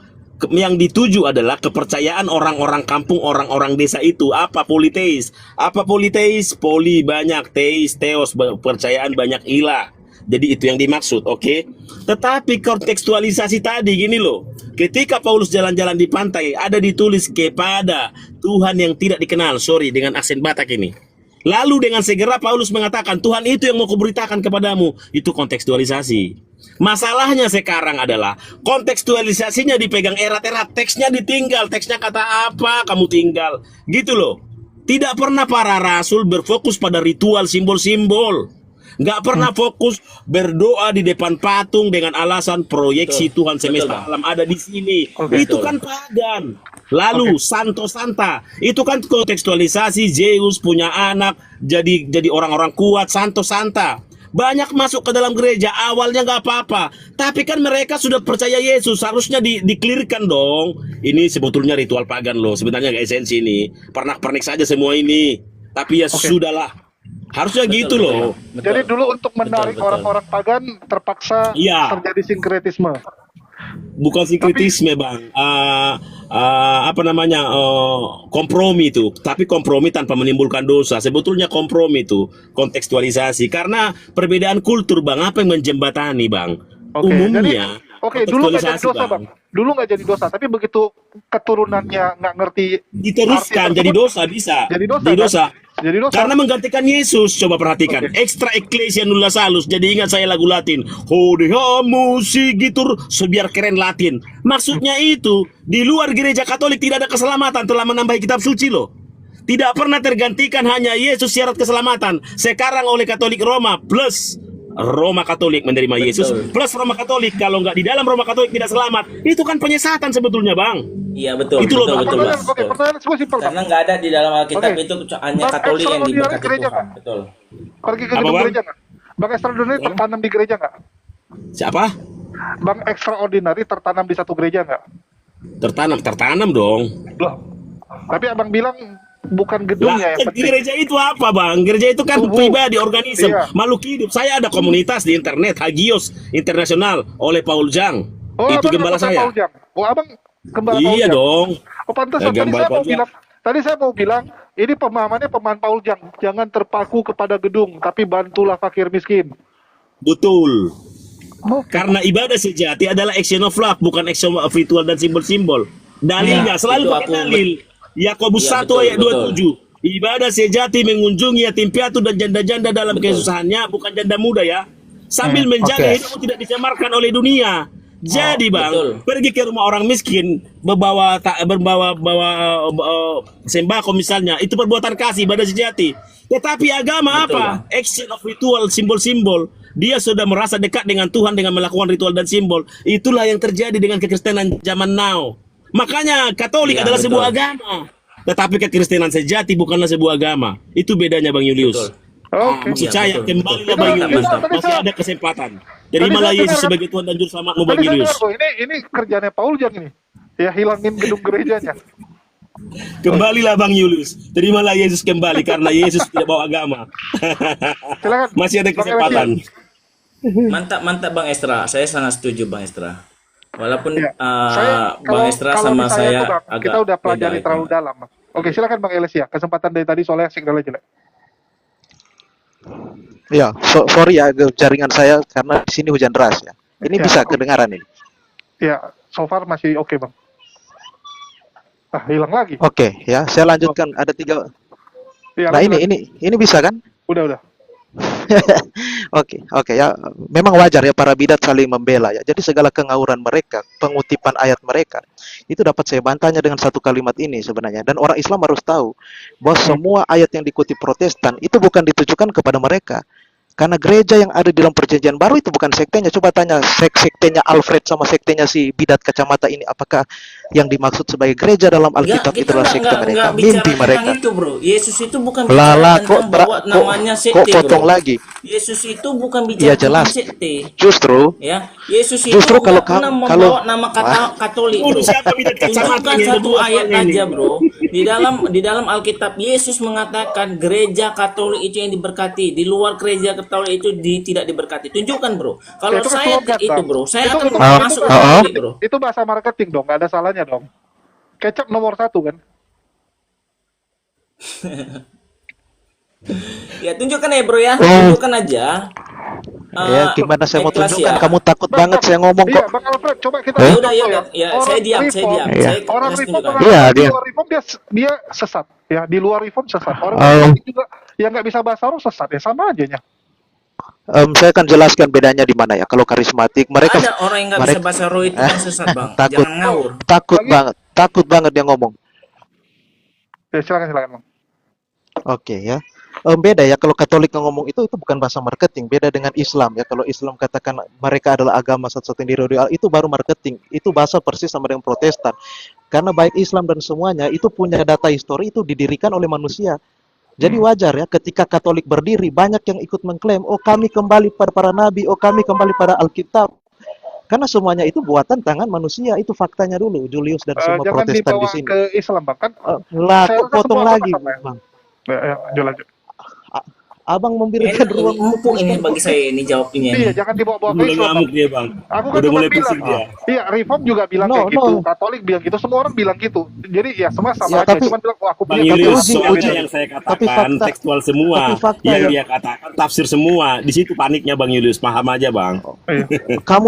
Yang dituju adalah kepercayaan orang-orang kampung, orang-orang desa itu. Apa politeis? Apa politeis? Poli banyak, teis, teos, percayaan banyak ilah. Jadi itu yang dimaksud, oke? Tetapi kontekstualisasi tadi gini loh. Ketika Paulus jalan-jalan di pantai, ada ditulis kepada Tuhan yang tidak dikenal. Sorry, dengan aksen Batak ini. Lalu dengan segera Paulus mengatakan, Tuhan itu yang mau kuberitakan kepadamu. Itu kontekstualisasi. Masalahnya sekarang adalah kontekstualisasinya dipegang erat-erat, teksnya ditinggal, teksnya kata apa kamu tinggal. Gitu loh. Tidak pernah para rasul berfokus pada ritual simbol-simbol. Nggak pernah fokus berdoa di depan patung dengan alasan proyeksi Tuhan semesta alam ada di sini. Itu kan pagan. Lalu Santo Santa, itu kan kontekstualisasi Zeus punya anak, jadi orang-orang kuat, Santo Santa. Banyak masuk ke dalam gereja, awalnya nggak apa-apa. Tapi kan mereka sudah percaya Yesus, harusnya diklirkan dong. Ini sebetulnya ritual pagan loh, sebenarnya nggak esensi ini. Pernak-pernik saja semua ini. Tapi ya sudahlah. Harusnya gitu loh. Jadi dulu untuk menarik orang-orang pagan terpaksa Iya. terjadi sinkretisme. Bukan sinkretisme bang, apa namanya, kompromi itu. Tapi kompromi tanpa menimbulkan dosa. Sebetulnya kompromi itu kontekstualisasi. Karena perbedaan kultur bang, apa yang menjembatani bang? Umumnya. Dulu nggak jadi dosa bang. Dulu nggak jadi dosa, tapi begitu keturunannya nggak ngerti Diteruskan arti jadi tersebut, dosa bisa. Jadi dosa. Jadi Kan? dosa. Jadi dosa. Karena menggantikan Yesus, coba perhatikan. Extra ecclesia nulla salus. Jadi ingat saya lagu Latin. Hodea musigitur, so biar keren Latin. Maksudnya itu, di luar gereja Katolik tidak ada keselamatan, telah menambahi kitab suci loh. Tidak pernah tergantikan hanya Yesus syarat keselamatan. Sekarang oleh Katolik Roma plus Roma Katolik menerima Yesus plus Roma Katolik. Kalau nggak di dalam Roma Katolik tidak selamat. Itu kan penyesatan sebetulnya bang. Iya betul. Itu loh, betul, Bang. betul, betul. Pertanyaan semua simpel bang. Karena nggak ada di dalam Alkitab itu hanya Bang, Katolik yang extraordinary diberkati gereja Tuhan. kan? Betul. Pergi ke Apa, gedung Bang? gereja nggak? Bang Extraordinary tertanam di gereja nggak? Siapa? Bang Extraordinary tertanam di satu gereja nggak? Tertanam dong. Loh. Tapi abang bilang bukan Lah, gedungnya yang penting. gereja itu apa bang? Gereja itu kan Tubuh. pribadi, organisme, Iya. makhluk hidup. Saya ada komunitas di internet, Hagios Internasional oleh Paul Jang. Oh, Itu abang gembala anggota saya. Paul Jang. Oh, abang gembala Paul Iya Jang. dong. Oh, pantas. Ya, Tadi gembala saya mau Paul Jang. bilang, ini pemahamannya pemahaman Paul Jang. Jangan terpaku kepada gedung, tapi bantulah fakir miskin. Betul. Oh, Karena ibadah sejati adalah action of love, bukan action of ritual dan simbol-simbol. Dalilnya selalu itu pakai aku- dalil. Yakobus Iya, 1 betul, ayat 27. Ibadah sejati mengunjungi yatim piatu dan janda-janda dalam kesusahannya, bukan janda muda ya. Sambil menjaga hidupmu tidak dicemarkan oleh dunia. Jadi bang, betul. pergi ke rumah orang miskin, bawa sembako misalnya, itu perbuatan kasih, ibadah sejati. Tetapi agama Betul, apa? Bang. Action of ritual, simbol-simbol. Dia sudah merasa dekat dengan Tuhan dengan melakukan ritual dan simbol. Itulah yang terjadi dengan kekristenan zaman now. Makanya Katolik Ya, adalah betul. sebuah agama. Tetapi kekristenan sejati bukanlah sebuah agama. Itu bedanya Bang Julius. Betul. Oke. Maksud Iya, saya, betul, kembalilah betul. Bang Mantap, Julius. mantap. Masih ada kesempatan. Terimalah saya Yesus dengar, sebagai Tuhan dan Juru Selamatmu Bang Tadi saya Julius. dengar kok, ini kerjanya Paul Jang ini. Ya hilangin gedung gerejanya. Kembalilah Bang Julius. Terimalah Yesus kembali karena Yesus tidak bawa agama. Silakan. Masih ada Bang kesempatan. Mantap Bang Estra. Saya sangat setuju Bang Estra. Walaupun Ya. Saya Bang Estra kalau sama misalnya saya tuh, Bang, agak kita udah pelajari beda terlalu itu. dalam. Bang. Oke, silakan Bang Eles ya. Kesempatan dari tadi soalnya signalnya jelek. Ya, sorry ya jaringan saya karena di sini hujan deras ya. Ini Ya. bisa kedengaran ini. Ya, so far masih oke Bang. Ah, hilang lagi. Oke, ya, saya lanjutkan. Ada 3. Ya, Nah, lanjut, ini bisa kan? Udah. Oke ya, memang wajar ya para bidat saling membela ya. Jadi segala kengawuran mereka, pengutipan ayat mereka, itu dapat saya bantahnya dengan satu kalimat ini sebenarnya. Dan orang Islam harus tahu bahwa semua ayat yang dikutip Protestan itu bukan ditujukan kepada mereka. Karena gereja yang ada di dalam perjanjian baru itu bukan sektenya. Coba tanya sektenya Alfred sama sektenya si Bidat Kacamata ini, apakah yang dimaksud sebagai gereja dalam Enggak, Alkitab kita itulah sekte mereka? nggak bicara Mimpi tentang mereka. itu, bro. Yesus itu bukan Lala, bicara tentang bahwa namanya kok sekte, potong bro. lagi? Yesus itu bukan Iya bicara tentang jelas. sekte. Justru Ya, Yesus itu Justru kalau nggak pernah kalau membawa nama kata Katolik, bro. Siapa Bidat Kacamata Tunjukkan yang satu berdua ayat soalnya ini? aja, bro. Di dalam Alkitab Yesus mengatakan gereja Katolik itu yang diberkati. Di luar gereja Katolik itu tidak diberkati. Tunjukkan, bro. Kalau Itu kan saya slogan, itu, Bang. bro, saya Itu akan slogan, masuk ke bahasa Katolik, marketing. bro. Itu bahasa marketing dong, nggak ada salahnya dong. Kecap nomor 1 kan? Ya, tunjukkan ya, bro ya. Oh. Tunjukkan aja. ya gimana saya mau Ikhlas tunjukkan? ya. Kamu takut Bang, banget Bang. saya ngomong Iya, kok. Bang Alfred, coba kita Ya lihat udah, contoh ya udah. Ya, Orang saya diam. reform, Iya. orang Saya reform tunjukkan. Iya, di dia. luar reform dia sesat. Ya, di luar reform sesat. Orang Oh. Katolik juga yang nggak bisa bahasa roh sesat ya, sama aja nya. Saya akan jelaskan bedanya di mana ya. Kalau karismatik mereka Ada orang yang nggak bisa bahasa roh itu kan sesat, Bang. takut Jangan ngawur. takut banget dia ngomong. Ya, silakan Bang. Oke ya. Beda ya kalau Katolik ngomong itu bukan bahasa marketing, beda dengan Islam ya. Kalau Islam katakan mereka adalah agama satu-satunya di itu baru marketing. Itu bahasa persis sama dengan Protestan. Karena baik Islam dan semuanya itu punya data histori itu didirikan oleh manusia. Jadi wajar ya ketika Katolik berdiri banyak yang ikut mengklaim, oh kami kembali pada para nabi, oh kami kembali pada Alkitab. Karena semuanya itu buatan tangan manusia, itu faktanya dulu. Julius dan semua Jangan Protestan dibawa di sini. ke Islam, Bang. Kan Lah, saya kok rasa potong semua lagi, agama sama ya. Bang. Ya, lanjut. Abang Ini memberikan ruang empuk ini bagi saya ini jawabnya Iya, ini. jangan dibawa-bawa ke Mulai Islam, Bang. ngamuk dia bang. Aku kan Udah cuma mulai bilang, pusing dia. iya, Reform juga bilang No, kayak gitu, no. Katolik bilang gitu, semua orang bilang gitu. Jadi ya semua sama Ya, aja, tapi- cuman bilang, oh aku Bang punya Tapi Julius, uji, soalnya uji. yang saya Tapi katakan fakta- tekstual semua, tapi fakta yang ya. dia katakan tafsir semua. Di situ paniknya Bang Julius, paham aja Bang. Iya. kamu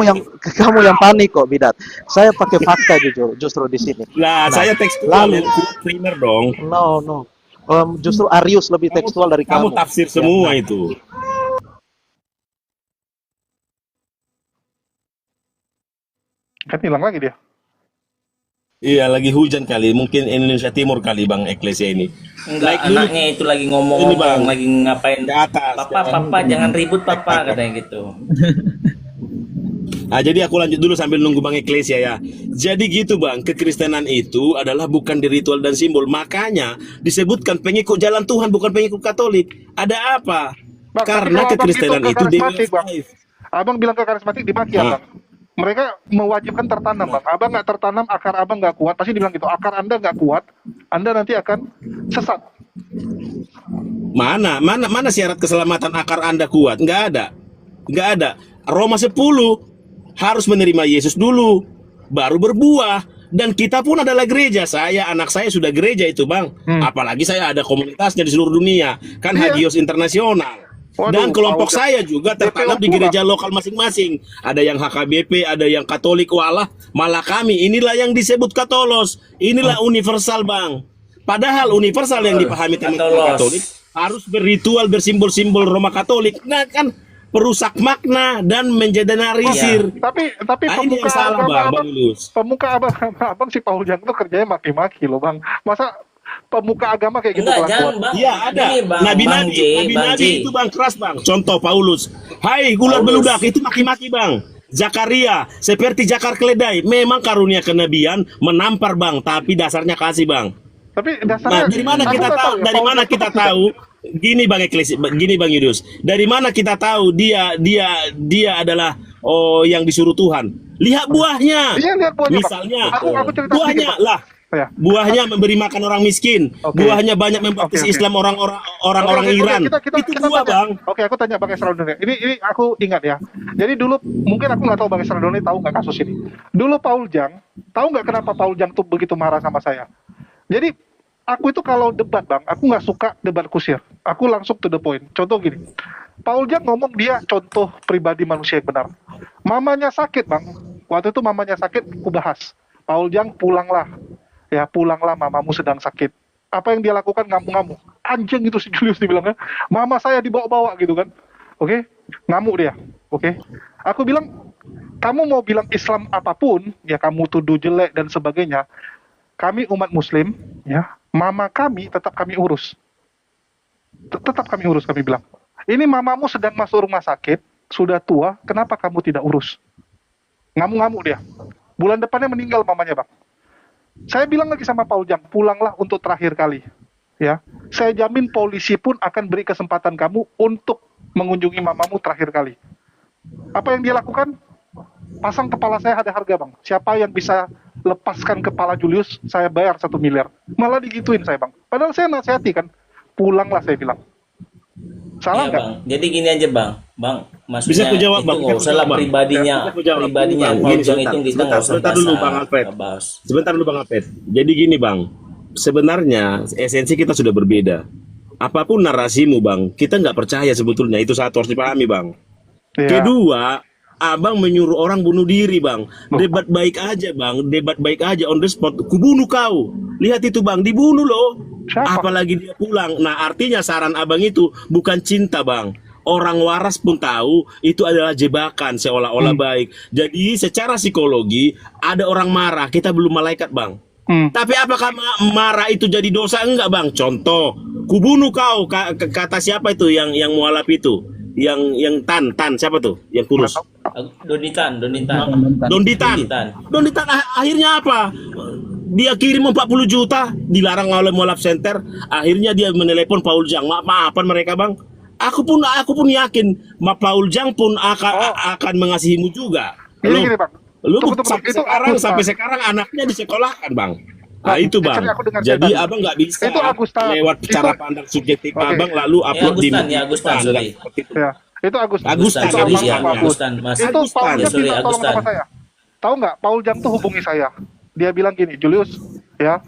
yang panik kok, Bidat. Saya pakai fakta justru di sini. Nah, saya tekstual lalu- yang primer dong. No. Justru Arius lebih tekstual dari Kamu kamu. tafsir Ya, semua nah. itu. Kan hilang lagi dia. Iya, lagi hujan kali. Mungkin Indonesia Timur kali Bang Eklesia ini. Enggak, Naik dulu. anaknya itu lagi Ini, ngomong-ngomong, Bang. lagi ngapain? Ke atas. Papa, jangan ribut papa, katanya gitu. Nah, jadi aku lanjut dulu sambil nunggu Bang Eklesia ya. Jadi gitu Bang, kekristenan itu adalah bukan di ritual dan simbol. Makanya disebutkan pengikut jalan Tuhan, bukan pengikut Katolik. Ada apa? Bang, Karena tapi kalau abang kekristenan gitu ke itu karismatik, Bang. dewa. Abang bilang ke karismatik dimaki ya, Nah. Bang. Mereka mewajibkan tertanam, Bang. Abang nggak tertanam, akar abang nggak kuat, pasti dibilang gitu. Akar Anda nggak kuat, Anda nanti akan sesat. Mana syarat keselamatan akar Anda kuat? Nggak ada. Roma 10 harus menerima Yesus dulu, baru berbuah. Dan kita pun adalah gereja. Anak saya sudah gereja itu Bang. Apalagi saya ada komunitasnya di seluruh dunia. Kan Iya. Hagios Internasional. Waduh, Dan kelompok tahu, saya juga tertanam di DPO gereja lokal masing-masing. Ada yang HKBP, ada yang Katolik. Walah, malah kami inilah yang disebut Katolos. Inilah universal Bang. Padahal universal yang dipahami teman-teman Katolos. Katolik harus berritual, bersimbol-simbol Roma Katolik. Nah kan perusak makna dan mengeneralisir. Tapi Ini yang salah Bang Julius. pemuka abang si Paul Jang tuh kerjanya maki-maki loh, Bang. Masa pemuka agama kayak gitu Enggak, kelakuan? jangan Bang. Iya ada. Ini, Bang Nabi-nabi, J, Bang J. itu Bang keras Bang. Contoh Paulus. Hai ular Paulus. beludak itu maki-maki Bang. Zakaria seperti jakar keledai. Memang karunia kenabian menampar Bang, tapi dasarnya kasih Bang. Tapi Nah, dasarnya dari mana aku kita nggak tahu? ya, Dari Paul mana Jang kita tuh tahu? Gini Bang Eklesi, gini Bang Yudus. Dari mana kita tahu dia adalah yang disuruh Tuhan? Lihat buahnya. Iya, lihat buahnya, Bang. Misalnya, Aku cerita buahnya sedikit, Bang. lah. Ya. Buahnya memberi makan orang miskin. Oke. Buahnya banyak membaptis Oke. Islam orang-orang Oke, Iran. kita Itu buah tanya. Bang. Oke, aku tanya Bang Esra dulu. Ini aku ingat ya. Jadi dulu mungkin aku nggak tahu Bang Esra dulu tahu nggak kasus ini. Dulu Paul Jang, tahu nggak kenapa Paul Jang tuh begitu marah sama saya? Jadi aku itu kalau debat Bang, aku nggak suka debat kusir. Aku langsung to the point. Contoh gini, Paul Jang ngomong dia contoh pribadi manusia yang benar. Mamanya sakit Bang. Waktu itu mamanya sakit, aku bahas. Paul Jang pulanglah. Ya pulanglah, mamamu sedang sakit. Apa yang dia lakukan ngamuk-ngamuk. Anjing itu si Julius dibilangnya. Mama saya dibawa-bawa gitu kan. Oke, ngamuk dia. Oke. Aku bilang, kamu mau bilang Islam apapun, ya kamu tuduh jelek dan sebagainya. Kami umat muslim, ya, mama kami tetap kami urus. Tetap kami urus, kami bilang. ini mamamu sedang masuk rumah sakit, sudah tua, kenapa kamu tidak urus? Ngamuk-ngamuk dia. Bulan depannya meninggal mamanya, Bang. Saya bilang lagi sama Pak Ujang, pulanglah untuk terakhir kali. Ya, saya jamin polisi pun akan beri kesempatan kamu untuk mengunjungi mamamu terakhir kali. Apa yang dia lakukan? Pasang kepala saya ada harga, Bang. Siapa yang bisa lepaskan kepala Julius, saya bayar 1 miliar. Malah digituin saya, Bang. Padahal saya nasihati kan, pulanglah saya bilang. Salah Iya, nggak? Bang. Jadi gini aja, Bang. Bang, maksudnya Bisa aku jawab, itu Bang? nggak usah lah pribadinya, Bisa aku jawab? pribadinya Bang, Pak gini, Ujang itu kita nggak usah sebentar dulu, Bang Alfred. bahas. Sebentar dulu Bang Alfred. Jadi gini Bang, sebenarnya esensi kita sudah berbeda. Apapun narasimu Bang, kita nggak percaya sebetulnya. Itu satu harus dipahami Bang. Iya. Kedua, Abang menyuruh orang bunuh diri Bang. Debat baik aja Bang, debat baik aja on the spot. Kubunuh kau. Lihat itu Bang, dibunuh loh. Siapa? Apalagi dia pulang. Nah artinya saran Abang itu bukan cinta Bang. Orang waras pun tahu itu adalah jebakan seolah-olah baik. Jadi secara psikologi ada orang marah, kita belum malaikat Bang. Tapi apakah marah itu jadi dosa? Enggak Bang. Contoh, kubunuh kau, kata siapa itu yang mualaf itu? Yang tan siapa tuh? Yang kurus. Donitan. Donditan akhirnya apa? Dia kirim 40 juta, dilarang oleh mualaf center. Akhirnya dia menelepon Paul Jang. Maafan mereka Bang. Aku pun yakin Paul Jang pun akan mengasihimu juga. Gini, Bang. Lu Tunggu, sampai sekarang anaknya disekolahkan Bang. Nah itu Bang. Jadi Abang nggak bisa itu Agustan. lewat cara pandang subjektif Abang lalu upload di Agustan, sorry. Ya, itu Agustan. Agustan, Itu sorry, Agustan, ya, Pak. Agustan, Mas. Itu Paul Jang Sorry, minta tolong Agustan. sama saya. Tahu nggak? Paul Jang tuh hubungi saya. Dia bilang gini, Julius, ya,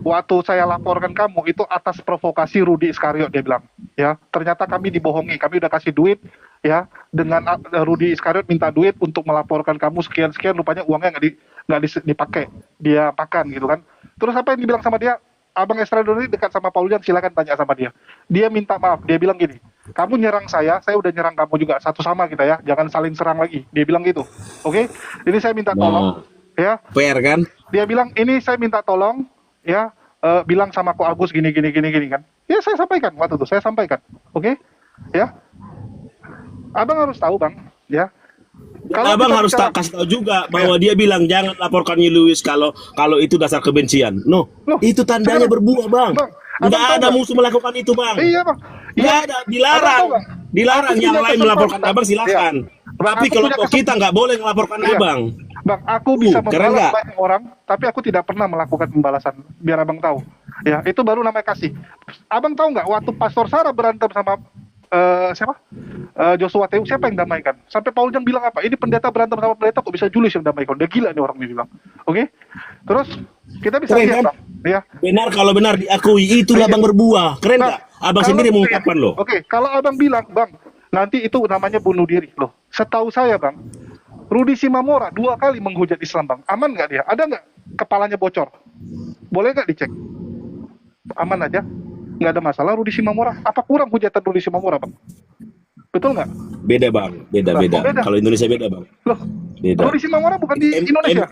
waktu saya laporkan kamu itu atas provokasi Rudi Iskariot, dia bilang. Ya, ternyata kami dibohongi. Kami udah kasih duit, ya, dengan Rudi Iskariot minta duit untuk melaporkan kamu sekian, rupanya uangnya nggak dipakai, dia makan gitu kan. Terus apa yang dibilang sama dia? Abang Estrador ini dekat sama Paul Jang, silakan tanya sama dia. Dia minta maaf, dia bilang gini, kamu nyerang saya udah nyerang kamu juga, satu sama kita ya, jangan saling serang lagi. Dia bilang gitu, oke? Ini saya minta tolong, ya. fair kan? Dia bilang ini saya minta tolong, ya, bilang sama Ko Agus gini kan. Ya saya sampaikan waktu itu, saya sampaikan, oke? Ya, abang harus tahu Bang, ya. Abang harus kasih tahu juga bahwa dia bilang jangan laporkan Julius kalau itu dasar kebencian. Loh, itu tandanya berbuah Bang. Nggak ada musuh melakukan itu Bang. Iya Bang. Nggak ada, dilarang. Yang lain melaporkan Abang silakan. Tapi kelompok kita nggak boleh melaporkan Abang. Bang, aku bisa keren membalas nggak? banyak orang, tapi aku tidak pernah melakukan pembalasan. Biar Abang tahu. Ya, itu baru namanya kasih. Abang tahu nggak waktu Pastor Sarah berantem sama siapa? Joshua Teu, siapa yang damaikan? Sampai Paul Jang bilang apa? Ini pendeta berantem sama pendeta kok bisa Julius yang damaikan? Dia gila nih orang ini bilang. Oke? Terus kita bisa Keren, lihat kan? Bang, ya. Benar kalau benar diakui itulah Bang berbuah. Keren nggak? Abang kalau- sendiri mengungkapkan loh. Oke, kalau Abang bilang, Bang, nanti itu namanya bunuh diri loh. Setahu saya Bang, Rudi Simamora 2 kali menghujat Islam Bang. Aman nggak dia? Ada nggak kepalanya bocor? Boleh nggak dicek? Aman aja? Nggak ada masalah Rudi Simamora. Apa kurang hujatan Rudi Simamora Bang? Betul nggak? Beda Bang, beda. beda. Kalau Indonesia beda Bang. Loh, Beda. Rudi Simamora bukan di Indonesia.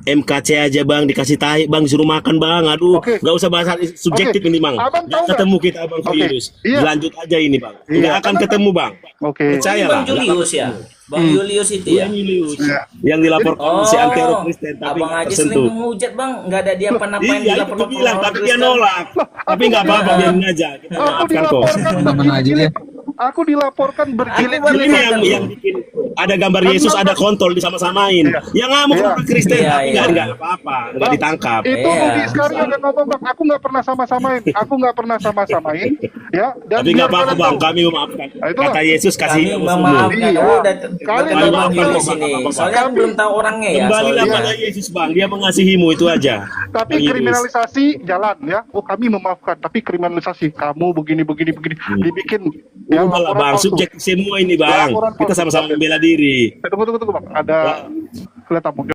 MKC aja Bang, dikasih tahi Bang, disuruh makan Bang. Aduh, Oke. nggak usah bahas hal subjektif Oke. ini Bang. Abang tahu Nggak ketemu kita Bang Oke. Julius. Iya. Lanjut aja ini Bang. Iya. Nggak akan ketemu Bang. Oke. Percaya Bang lah. Julius ya? Bang Julius itu ya? Bang Julius. Iya. Yang dilaporkan si antero Kristen tapi abang nggak aja sering tersentuh. menghujat Bang, nggak ada dia apa-apain Iya, itu dilaporkan bilang, orang tapi dia Kristen. nolak. Tapi nggak apa-apa, biarin aja. Kita Aku maafkan kok. dilaporkan berjilid-jilid. Aku dilaporkan berjilid-jilid. Ini yang bikin ada gambar Yesus, ada kontol disama-samain. Iya. Yang ngamuk Iya. orang Kristen, Iya, tapi iya. nggak apa-apa, nggak ditangkap. Itu Iya. Rudi sekarang yang ngomong Bang, aku nggak pernah sama-samain. Aku nggak pernah sama-samain. Ya, dan Tapi nggak biar apa-apa kalian Bang, tahu. kami memaafkan. Nah, itulah. Kata Yesus Kami kasih memaafkan. Iya. Oh, udah Kalian terkenal nggak Bang apa-apa, Julius Bang, ini. nggak apa-apa. Soalnya kan belum tahu orangnya ya. Kembalilah soalnya. pada Yesus Bang, dia mengasihimu itu aja. Tapi Bang Yesus. kriminalisasi jalan ya. Oh kami memaafkan, tapi kriminalisasi kamu begini. Dibikin ya Udah lah laporan Bang, palsu. subjektif semua ini Bang. Laporan Kita palsu. sama-sama membela diri. Tunggu Bang. Ada lihat tamu.